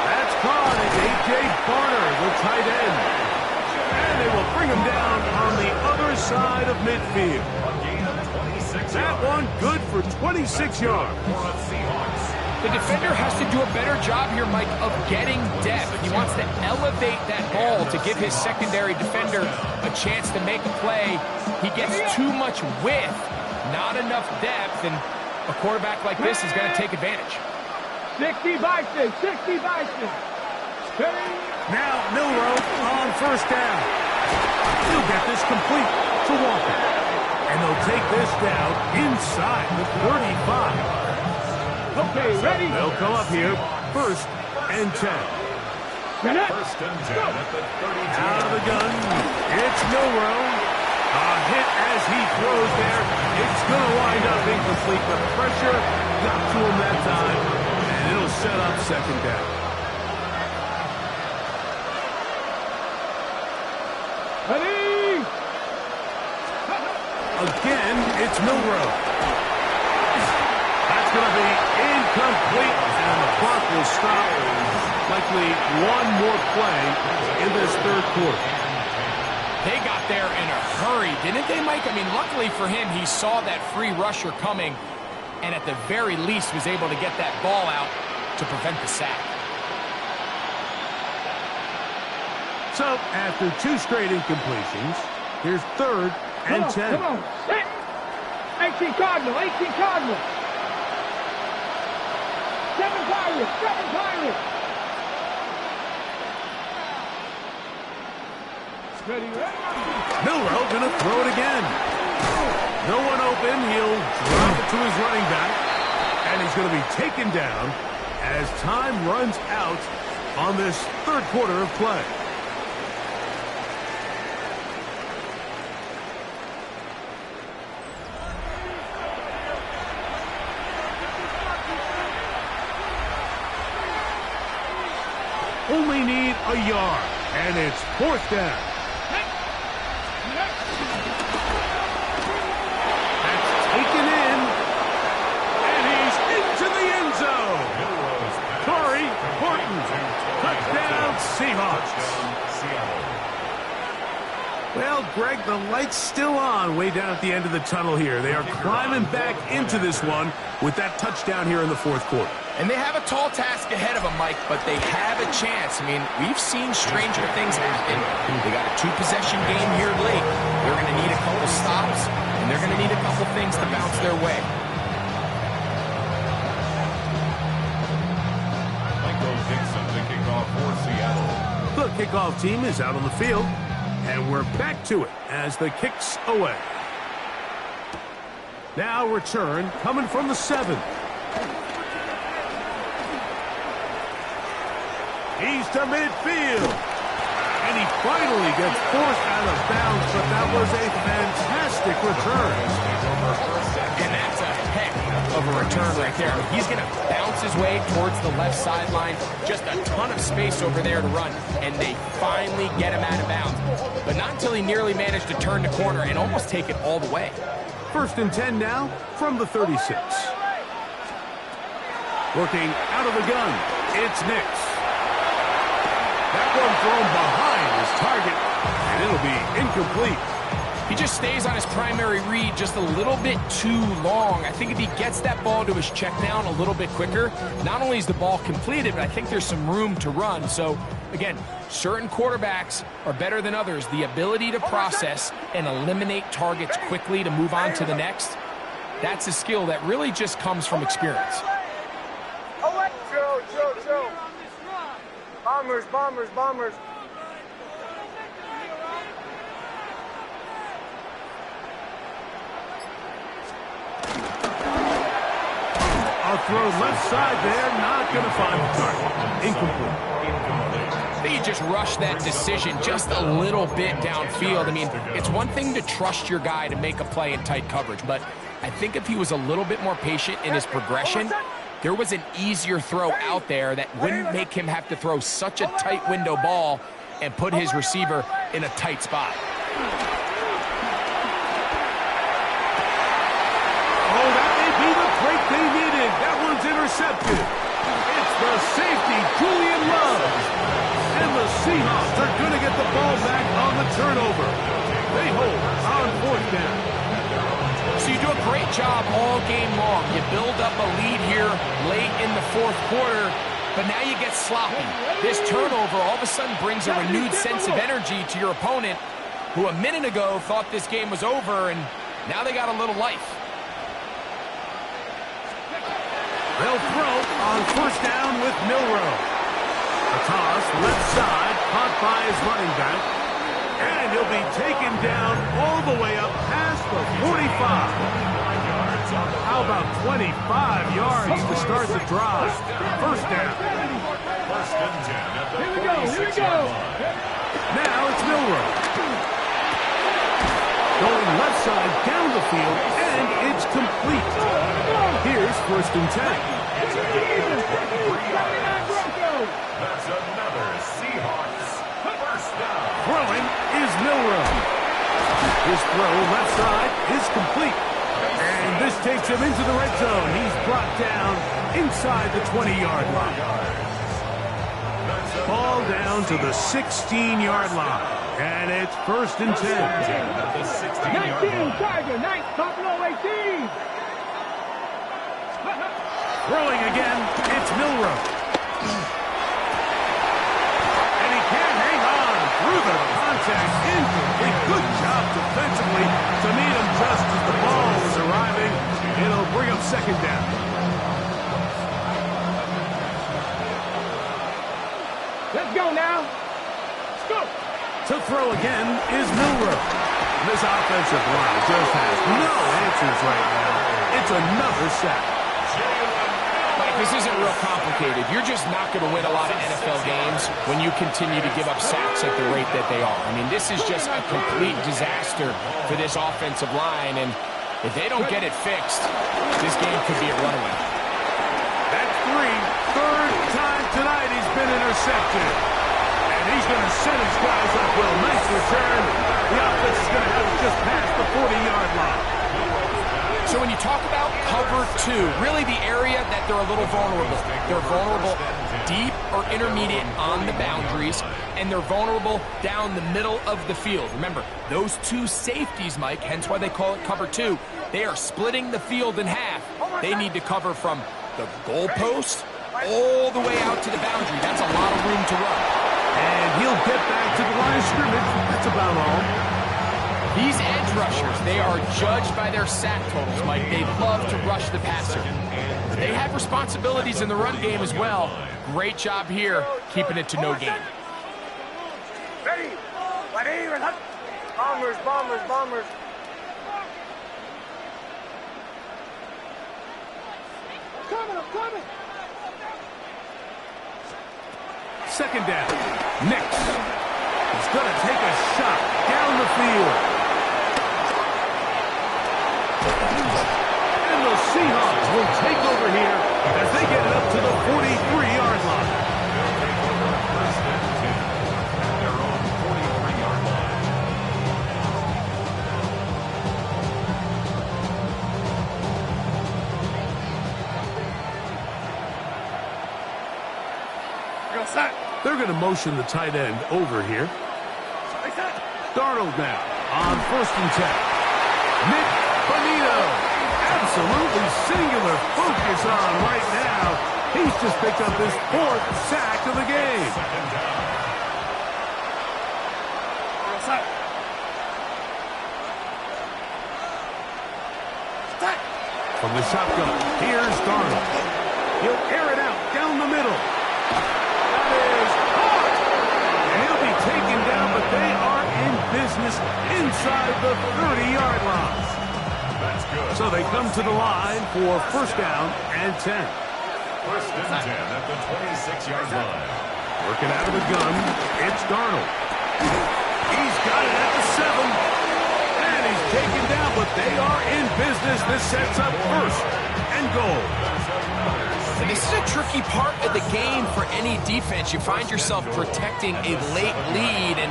S1: That's caught as A.J. Barner, the tight end. And they will bring him down on the other side of midfield.
S2: A gain of 26
S1: That
S2: yards.
S1: one good for 26 yards.
S2: For the Seahawks.
S4: The defender has to do a better job here, Mike, of getting depth. He wants to elevate that ball to give his secondary defender a chance to make a play. He gets too much width, not enough depth, and a quarterback like this is going to take advantage.
S3: 60 Bison. 60 Bison. Ready.
S1: Now Milrow on first down. He'll get this complete to Walker. And they'll take this down inside the 35.
S3: Okay, ready.
S1: They'll come up here, first and 10.
S2: First and 10 at the 32.
S1: Out of the gun, it's Milrow. A hit as he throws there. It's going to wind up incomplete, but pressure got to him that time, and it'll set up second down.
S3: Ready.
S1: Again, it's Milrow. That's going to be incomplete, and the clock will stop. Likely one more play in this third quarter.
S4: They got there in a hurry, didn't they, Mike? I mean, luckily for him, he saw that free rusher coming, and at the very least was able to get that ball out to prevent the sack.
S1: So, after two straight incompletions, here's third and 10.
S3: Come on. 18 Cardinal. 18 Cardinal. 7 Pirates. 7 Pirates. Ready.
S1: Milrow going to throw it again. No one open. He'll drop it to his running back. And he's going to be taken down as time runs out on this third quarter of play. Only need a yard, and it's fourth down. That's taken in, and he's into the light's still on way down at the end of the tunnel here. They are climbing back into this one with that touchdown here in the fourth quarter.
S4: And they have a tall task ahead of them, Mike, but they have a chance. I mean, we've seen stranger things happen. They got a two-possession game here late. They're going to need a couple stops, and they're going to need a couple things to bounce their way.
S1: The kickoff team is out on the field, and we're back to it as the kick's away. Now return coming from the 7. He's to midfield, and he finally gets forced out of bounds, but that was a fantastic return.
S4: And that's a heck of a return right there. I mean, he's going to bounce his way towards the left sideline. Just a ton of space over there to run, and they finally get him out of bounds. But not until he nearly managed to turn the corner and almost take it all the way.
S1: 1st and 10 now from the 36. Working out of the gun, it's Nix. That one thrown behind his target, and it'll be incomplete.
S4: He just stays on his primary read just a little bit too long. I think if he gets that ball to his check down a little bit quicker, not only is the ball completed, but I think there's some room to run. So, again, certain quarterbacks are better than others. The ability to process and eliminate targets quickly to move on to the next, that's a skill that really just comes from experience.
S5: Joe. Bombers.
S1: A throw left side there, not going to find the target. Incomplete.
S4: I think he just rushed that decision just a little bit downfield. I mean, it's one thing to trust your guy to make a play in tight coverage, but I think if he was a little bit more patient in his progression, there was an easier throw out there that wouldn't make him have to throw such a tight window ball and put his receiver in a tight spot.
S1: Oh, that may be the break they needed. That one's intercepted. It's the safety, Julian Love. And the Seahawks are going to get the ball back on the turnover. They hold on 4th down.
S4: So you do a great job all game long. You build up a lead here late in the fourth quarter, but now you get sloppy. This turnover all of a sudden brings a renewed sense of energy to your opponent, who a minute ago thought this game was over, and now they got a little life.
S1: They'll throw on 1st down with Milroe. A toss left side, caught by his running back. And he'll be taken down all the way up past the 45. How about 25 yards to start the drive? 1st down.
S2: 1st and 10 at the 46-yard line.
S1: Now it's Milroe. Going left side down the field, and it's complete. Here's 1st and 10.
S2: That's another Seahawks 1st down.
S1: Throwing is Milroe. His throw left side is complete. And this takes him into the red zone. He's brought down inside the 20-yard line. Ball down to the 16-yard line. And it's 1st and 10.
S3: 19, Tiger, 9, top low, 18.
S1: Throwing again, it's Milroe. And he can't hang on through the contact. Incomplete. Good job defensively to meet him just as the ball was arriving. It'll bring up 2nd down.
S3: Let's go now. Let's go.
S1: To throw again is Milroe. This offensive line just has no answers right now. It's another sack.
S4: Mike, this isn't real complicated. You're just not going to win a lot of NFL games when you continue to give up sacks at the rate that they are. I mean, this is just a complete disaster for this offensive line, and if they don't get it fixed, this game could be a runaway.
S1: That's 3. 3rd time tonight he's been intercepted. And he's going to set his guys up well. Nice return. The offense is going to have it just past the 40-yard line.
S4: So when you talk about cover 2, really the area that they're a little vulnerable. They're vulnerable deep or intermediate on the boundaries, and they're vulnerable down the middle of the field. Remember, those two safeties, Mike, hence why they call it cover two, they are splitting the field in half. They need to cover from the goalpost all the way out to the boundary. That's a lot of room to run.
S1: And he'll get back to the line of scrimmage. That's about all.
S4: These edge rushers, they are judged by their sack totals, Mike. They love to rush the passer. They have responsibilities in the run game as well. Great job here, keeping it to no gain.
S5: Ready. Bombers, bombers, bombers.
S3: I'm coming.
S1: Second down. Nix. He's going to take a shot down the field. And the Seahawks will take over here as they get it up to the 43-yard line.
S2: Their own 43-yard line.
S1: They're going to motion the tight end over here. Darnold now on 1st and 10. Nick Bonito. Absolutely singular focus on right now. He's just picked up his 4th sack of the game. From the shotgun, here's Darnold. He'll air it out down the middle. That is caught. And he'll be taken down, but they are in business inside the 30-yard line.
S2: That's good.
S1: So they come to the line for 1st down and 10.
S2: 1st and 10 at the 26-yard line.
S1: Working out of the gun, it's Darnold. He's got it at the 7. And he's taken down, but they are in business. This sets up 1st and goal.
S4: And this is a tricky part of the game for any defense. You find yourself protecting a late lead, and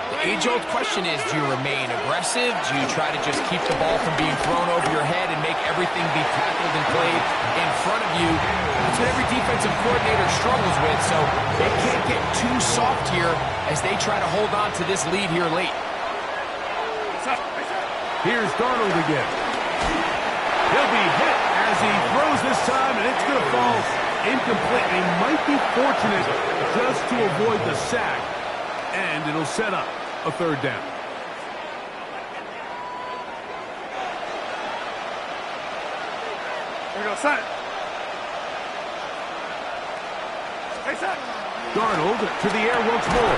S4: the age-old question is, do you remain aggressive? Do you try to just keep the ball from being thrown over your head and make everything be tackled and played in front of you? That's what every defensive coordinator struggles with, so they can't get too soft here as they try to hold on to this lead here late.
S1: Here's Darnold again. He'll be hit as he throws this time, and it's going to fall incomplete. He might be fortunate just to avoid the sack, and it'll set up a 3rd down.
S5: Here we go, son. Hey, son.
S1: Darnold to the air once more.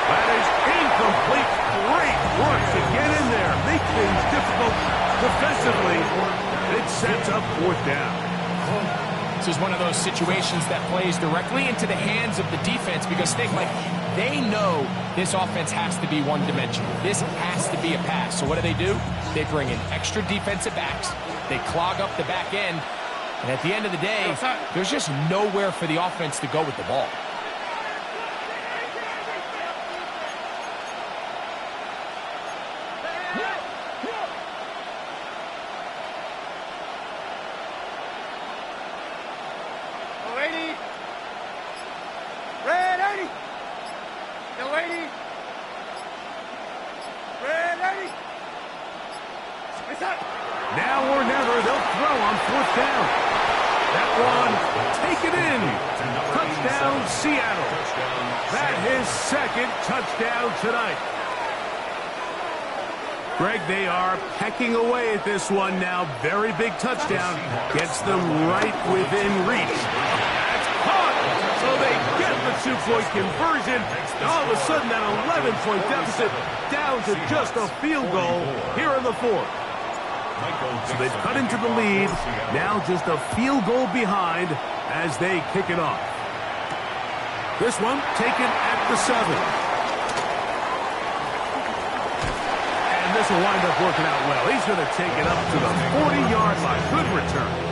S1: That is incomplete. Great work to get in there. Make things difficult defensively. It sets up 4th down.
S4: This is one of those situations that plays directly into the hands of the defense because think, like, they know this offense has to be one-dimensional. This has to be a pass. So what do? They bring in extra defensive backs. They clog up the back end. And at the end of the day, there's just nowhere for the offense to go with the ball.
S1: Now or never, they'll throw on 4th down. That one, take it in. Touchdown, Seattle. That his 2nd touchdown tonight. Greg, they are pecking away at this one now. Very big touchdown. Gets them right within reach. That's caught. So they get the 2-point conversion. All of a sudden, that 11-point deficit down to just a field goal here in the 4th. So they've cut into the lead. Now just a field goal behind as they kick it off. This one taken at the 7. And this will wind up working out well. He's going to take it up to the 40-yard line. Good return.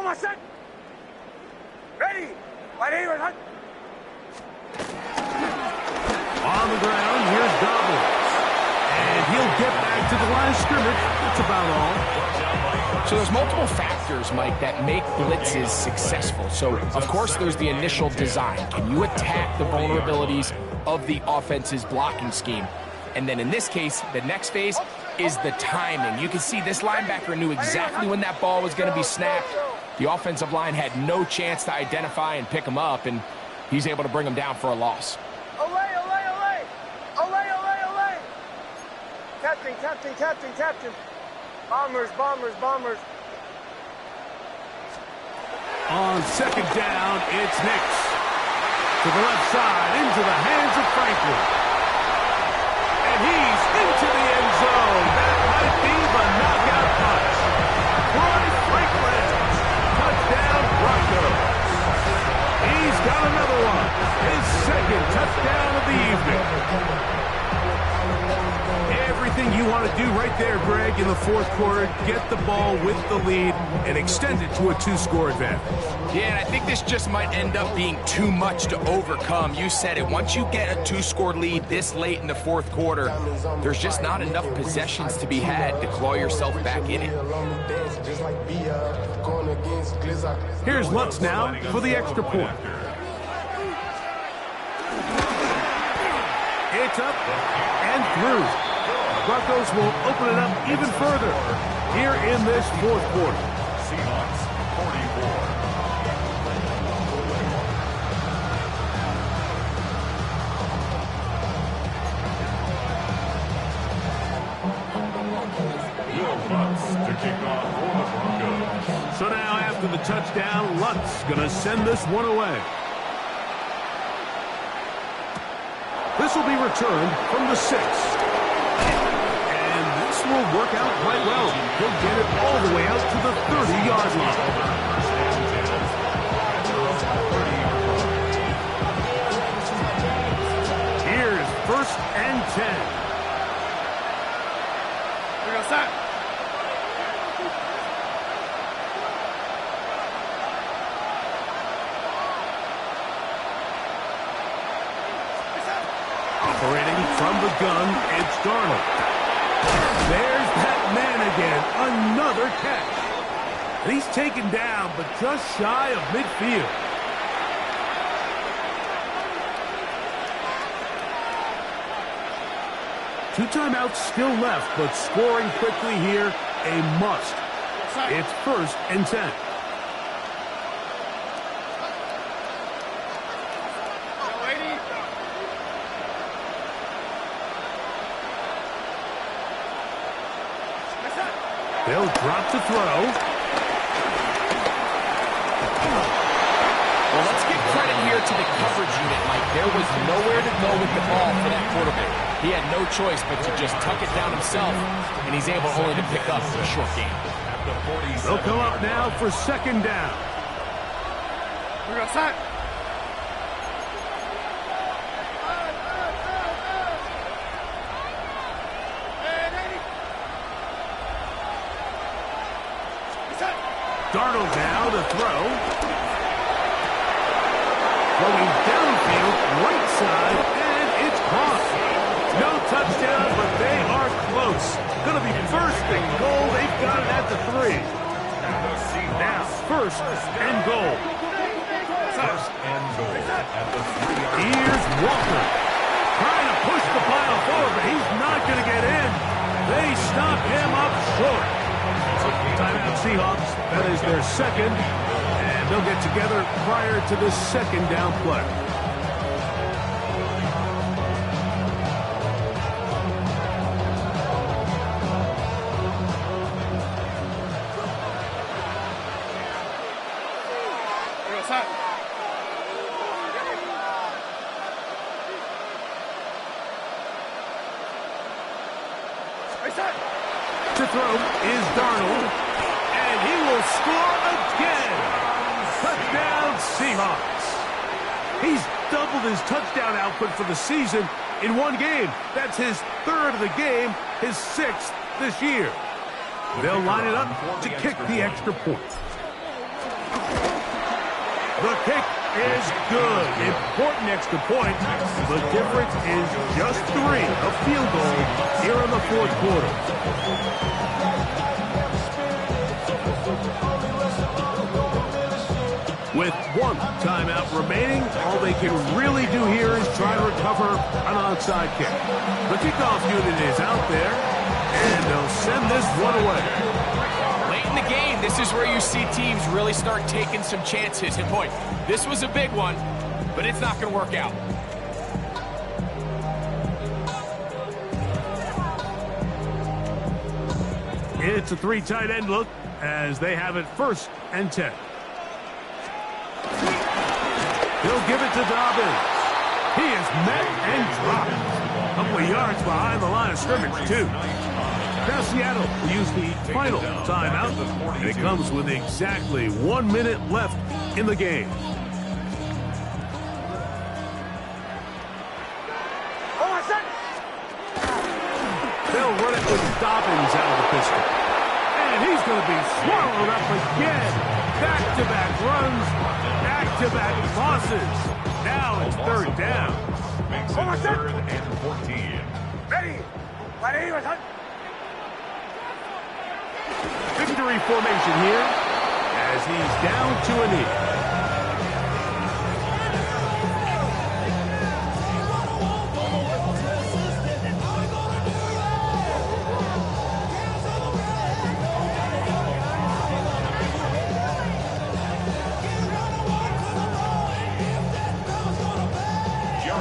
S5: Almost set. Ready. Ready. Ready.
S1: On the ground, here's Gobbles. And he'll get back to the line of scrimmage. That's about all.
S4: So there's multiple factors, Mike, that make blitzes successful. So, of course, there's the initial design. Can you attack the vulnerabilities of the offense's blocking scheme? And then in this case, the next phase is the timing. You can see this linebacker knew exactly when that ball was going to be snapped. The offensive line had no chance to identify and pick him up, and he's able to bring him down for a loss.
S5: Olay, olay, olay. Olay, olay, olay. Captain, captain, captain, captain. Bombers, bombers, bombers.
S1: On second down, it's Nix. To the left side, into the hands of Franklin. And he's into the end zone. That might be the knockout punch. Troy Franklin. Touchdown, Broncos. He's got another one. His second touchdown of the evening. Everything you want to do right there, Greg, in the fourth quarter. Get the ball with the lead and extend it to a 2-score advantage.
S4: Yeah, and I think this just might end up being too much to overcome. You said it. Once you get a 2-score lead this late in the fourth quarter, there's just not enough possessions to be had to claw yourself back in it.
S1: Here's Lutz now for the extra point. It's up and through. Broncos will open it up even further here in this fourth quarter.
S2: Seahawks 44. Will Lutz to kick off for the Broncos.
S1: So now after the touchdown, Lutz going to send this one away. This will be returned from the 6. And this will work out quite well. He'll get it all the way out to the 30-yard line. Here's 1st and 10.
S5: We're going to start.
S1: Operating from the gun, it's Darnold. There's that man again. Another catch. And he's taken down, but just shy of midfield. Two timeouts still left, but scoring quickly here, a must. It's 1st and 10. They'll drop to throw.
S4: Well, let's give credit here to the coverage unit, Mike. There was nowhere to go with the ball for that quarterback. He had no choice but to just tuck it down himself, and he's able only to pick up a short game.
S1: They'll come up now for 2nd down.
S5: We're going to start.
S1: Darnold now to throw. Going downfield, right side, and it's caught. No touchdown, but they are close. Going to be 1st and goal. They've got it at the 3. Now, 1st and goal.
S2: 1st and goal at the 3-yard line.
S1: Here's Walker. Trying to push the pile forward, but he's not going to get in. They stop him up short. Timeout Seahawks. That is their 2nd, and they'll get together prior to this 2nd down play. To throw is Darnold, and he will score again. Touchdown, Seahawks. He's doubled his touchdown output for the season in one game. That's his 3rd of the game, his 6th this year. They'll line it up to kick the extra point. The kick is good. Important extra point. The difference is just 3, a field goal here in the fourth quarter. With 1 timeout remaining, all they can really do here is try to recover an onside kick. The kickoff unit is out there, and they'll send this one away.
S4: Late in the game, this is where you see teams really start taking some chances. And boy, this was a big one, but it's not going to work out.
S1: It's a 3 tight end look as they have it 1st and 10. He'll give it to Dobbins. He is met and dropped. A couple of yards behind the line of scrimmage, too. Now Seattle will use the final timeout, and it comes with exactly 1 minute left in the game. They'll run it with Dobbins out of the pistol. And he's going to be swallowed up again. Back-to-back runs, back-to-back losses. Now it's 3rd down.
S2: Makes it 3rd and 14.
S5: Ready.
S1: Victory formation here as he's down to a knee.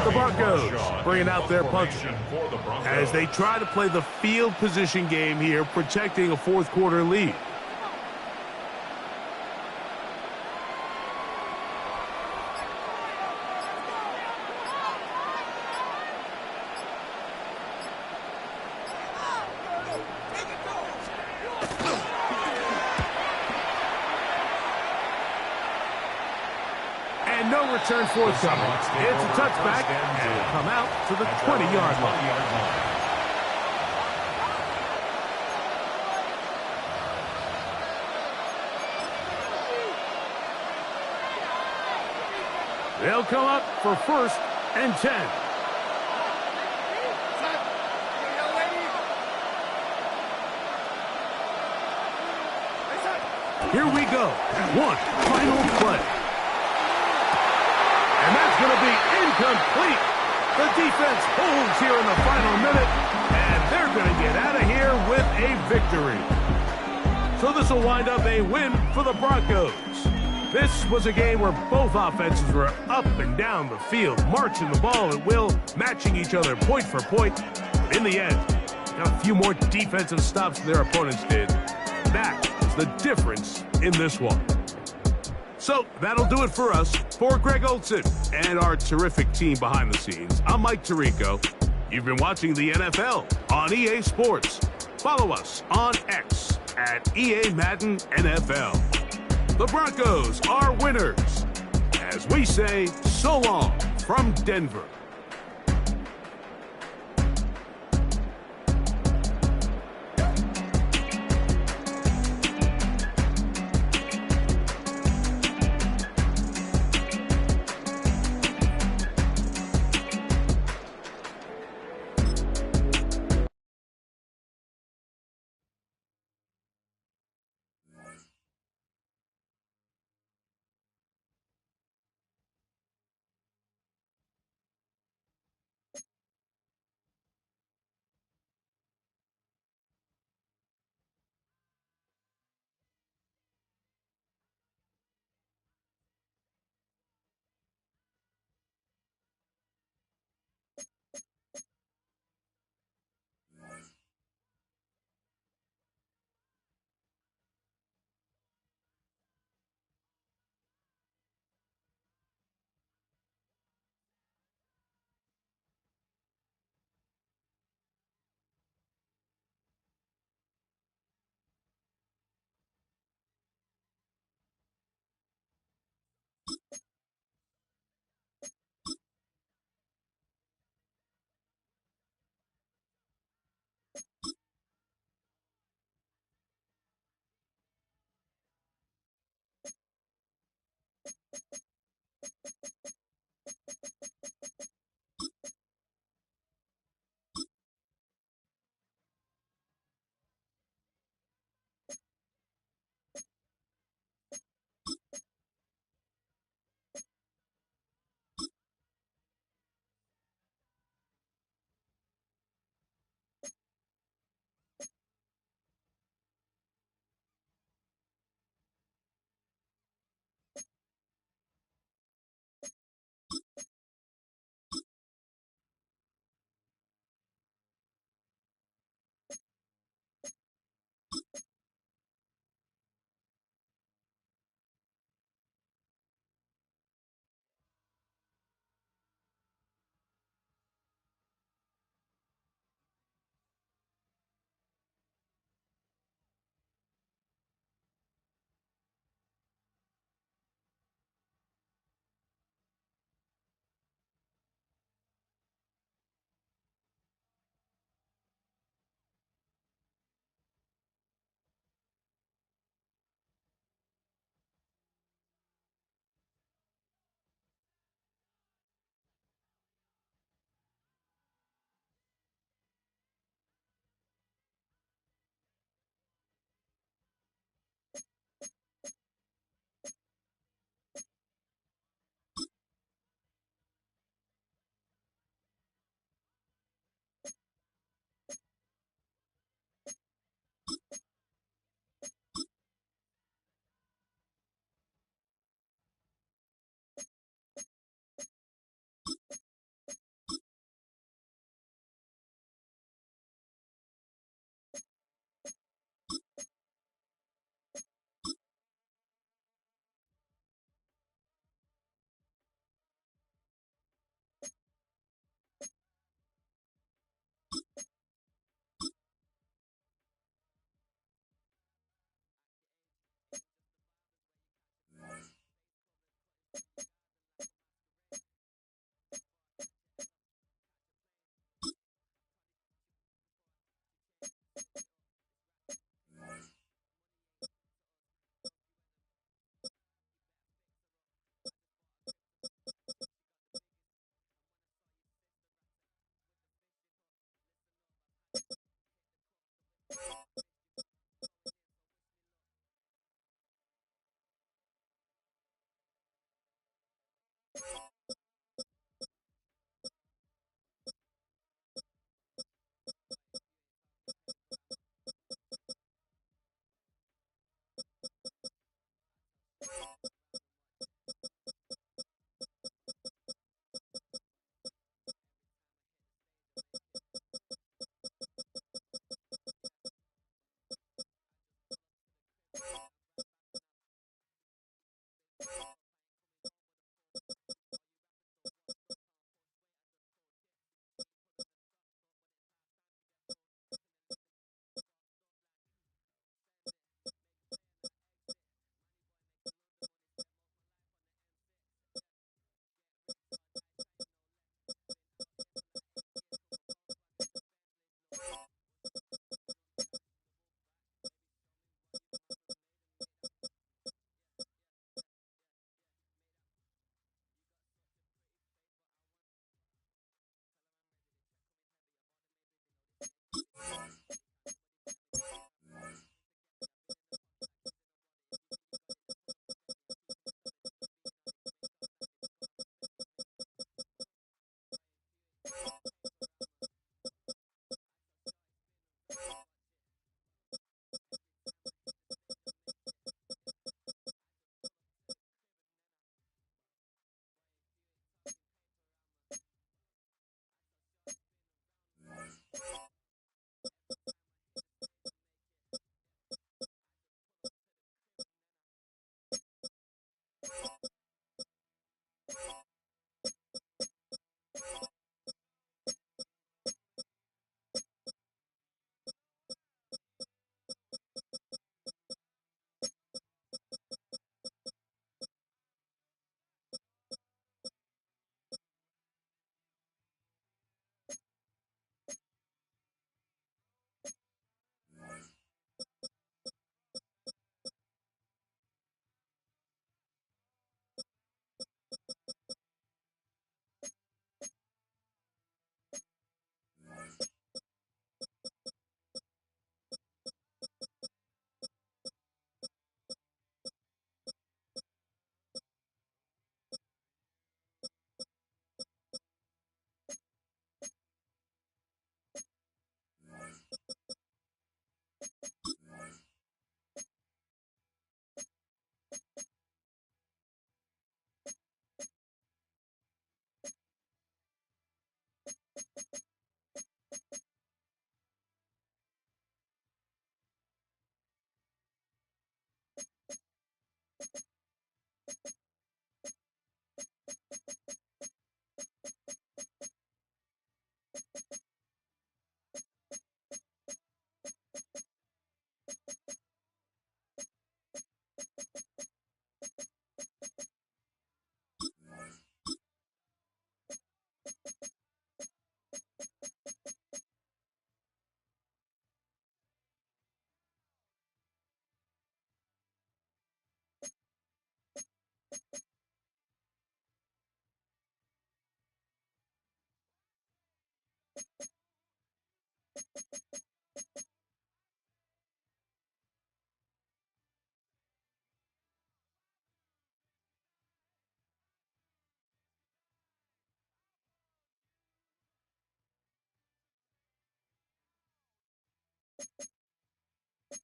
S1: The Broncos bringing out their puncher as they try to play the field position game here, protecting a fourth quarter lead. And no return forthcoming. It's a touchback, and will come out to the 20-yard line. They'll come up for 1st and 10. Here we go. 1 final play. And that's going to be incomplete. The defense holds here in the final minute, and they're going to get out of here with a victory. So this will wind up a win for the Broncos. This was a game where both offenses were up and down the field, marching the ball at will, matching each other point for point. But in the end, got a few more defensive stops than their opponents did. That is the difference in this one. So that'll do it for us. For Greg Olson and our terrific team behind the scenes, I'm Mike Tirico. You've been watching the NFL on EA Sports. Follow us on X at EA Madden NFL. The Broncos are winners. As we say, so long from Denver.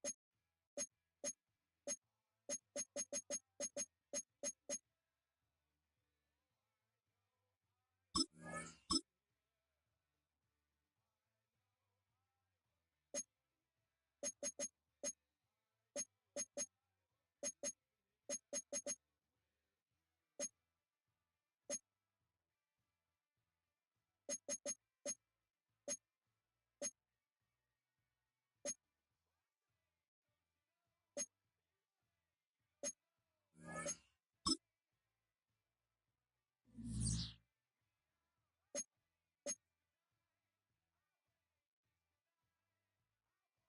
S7: you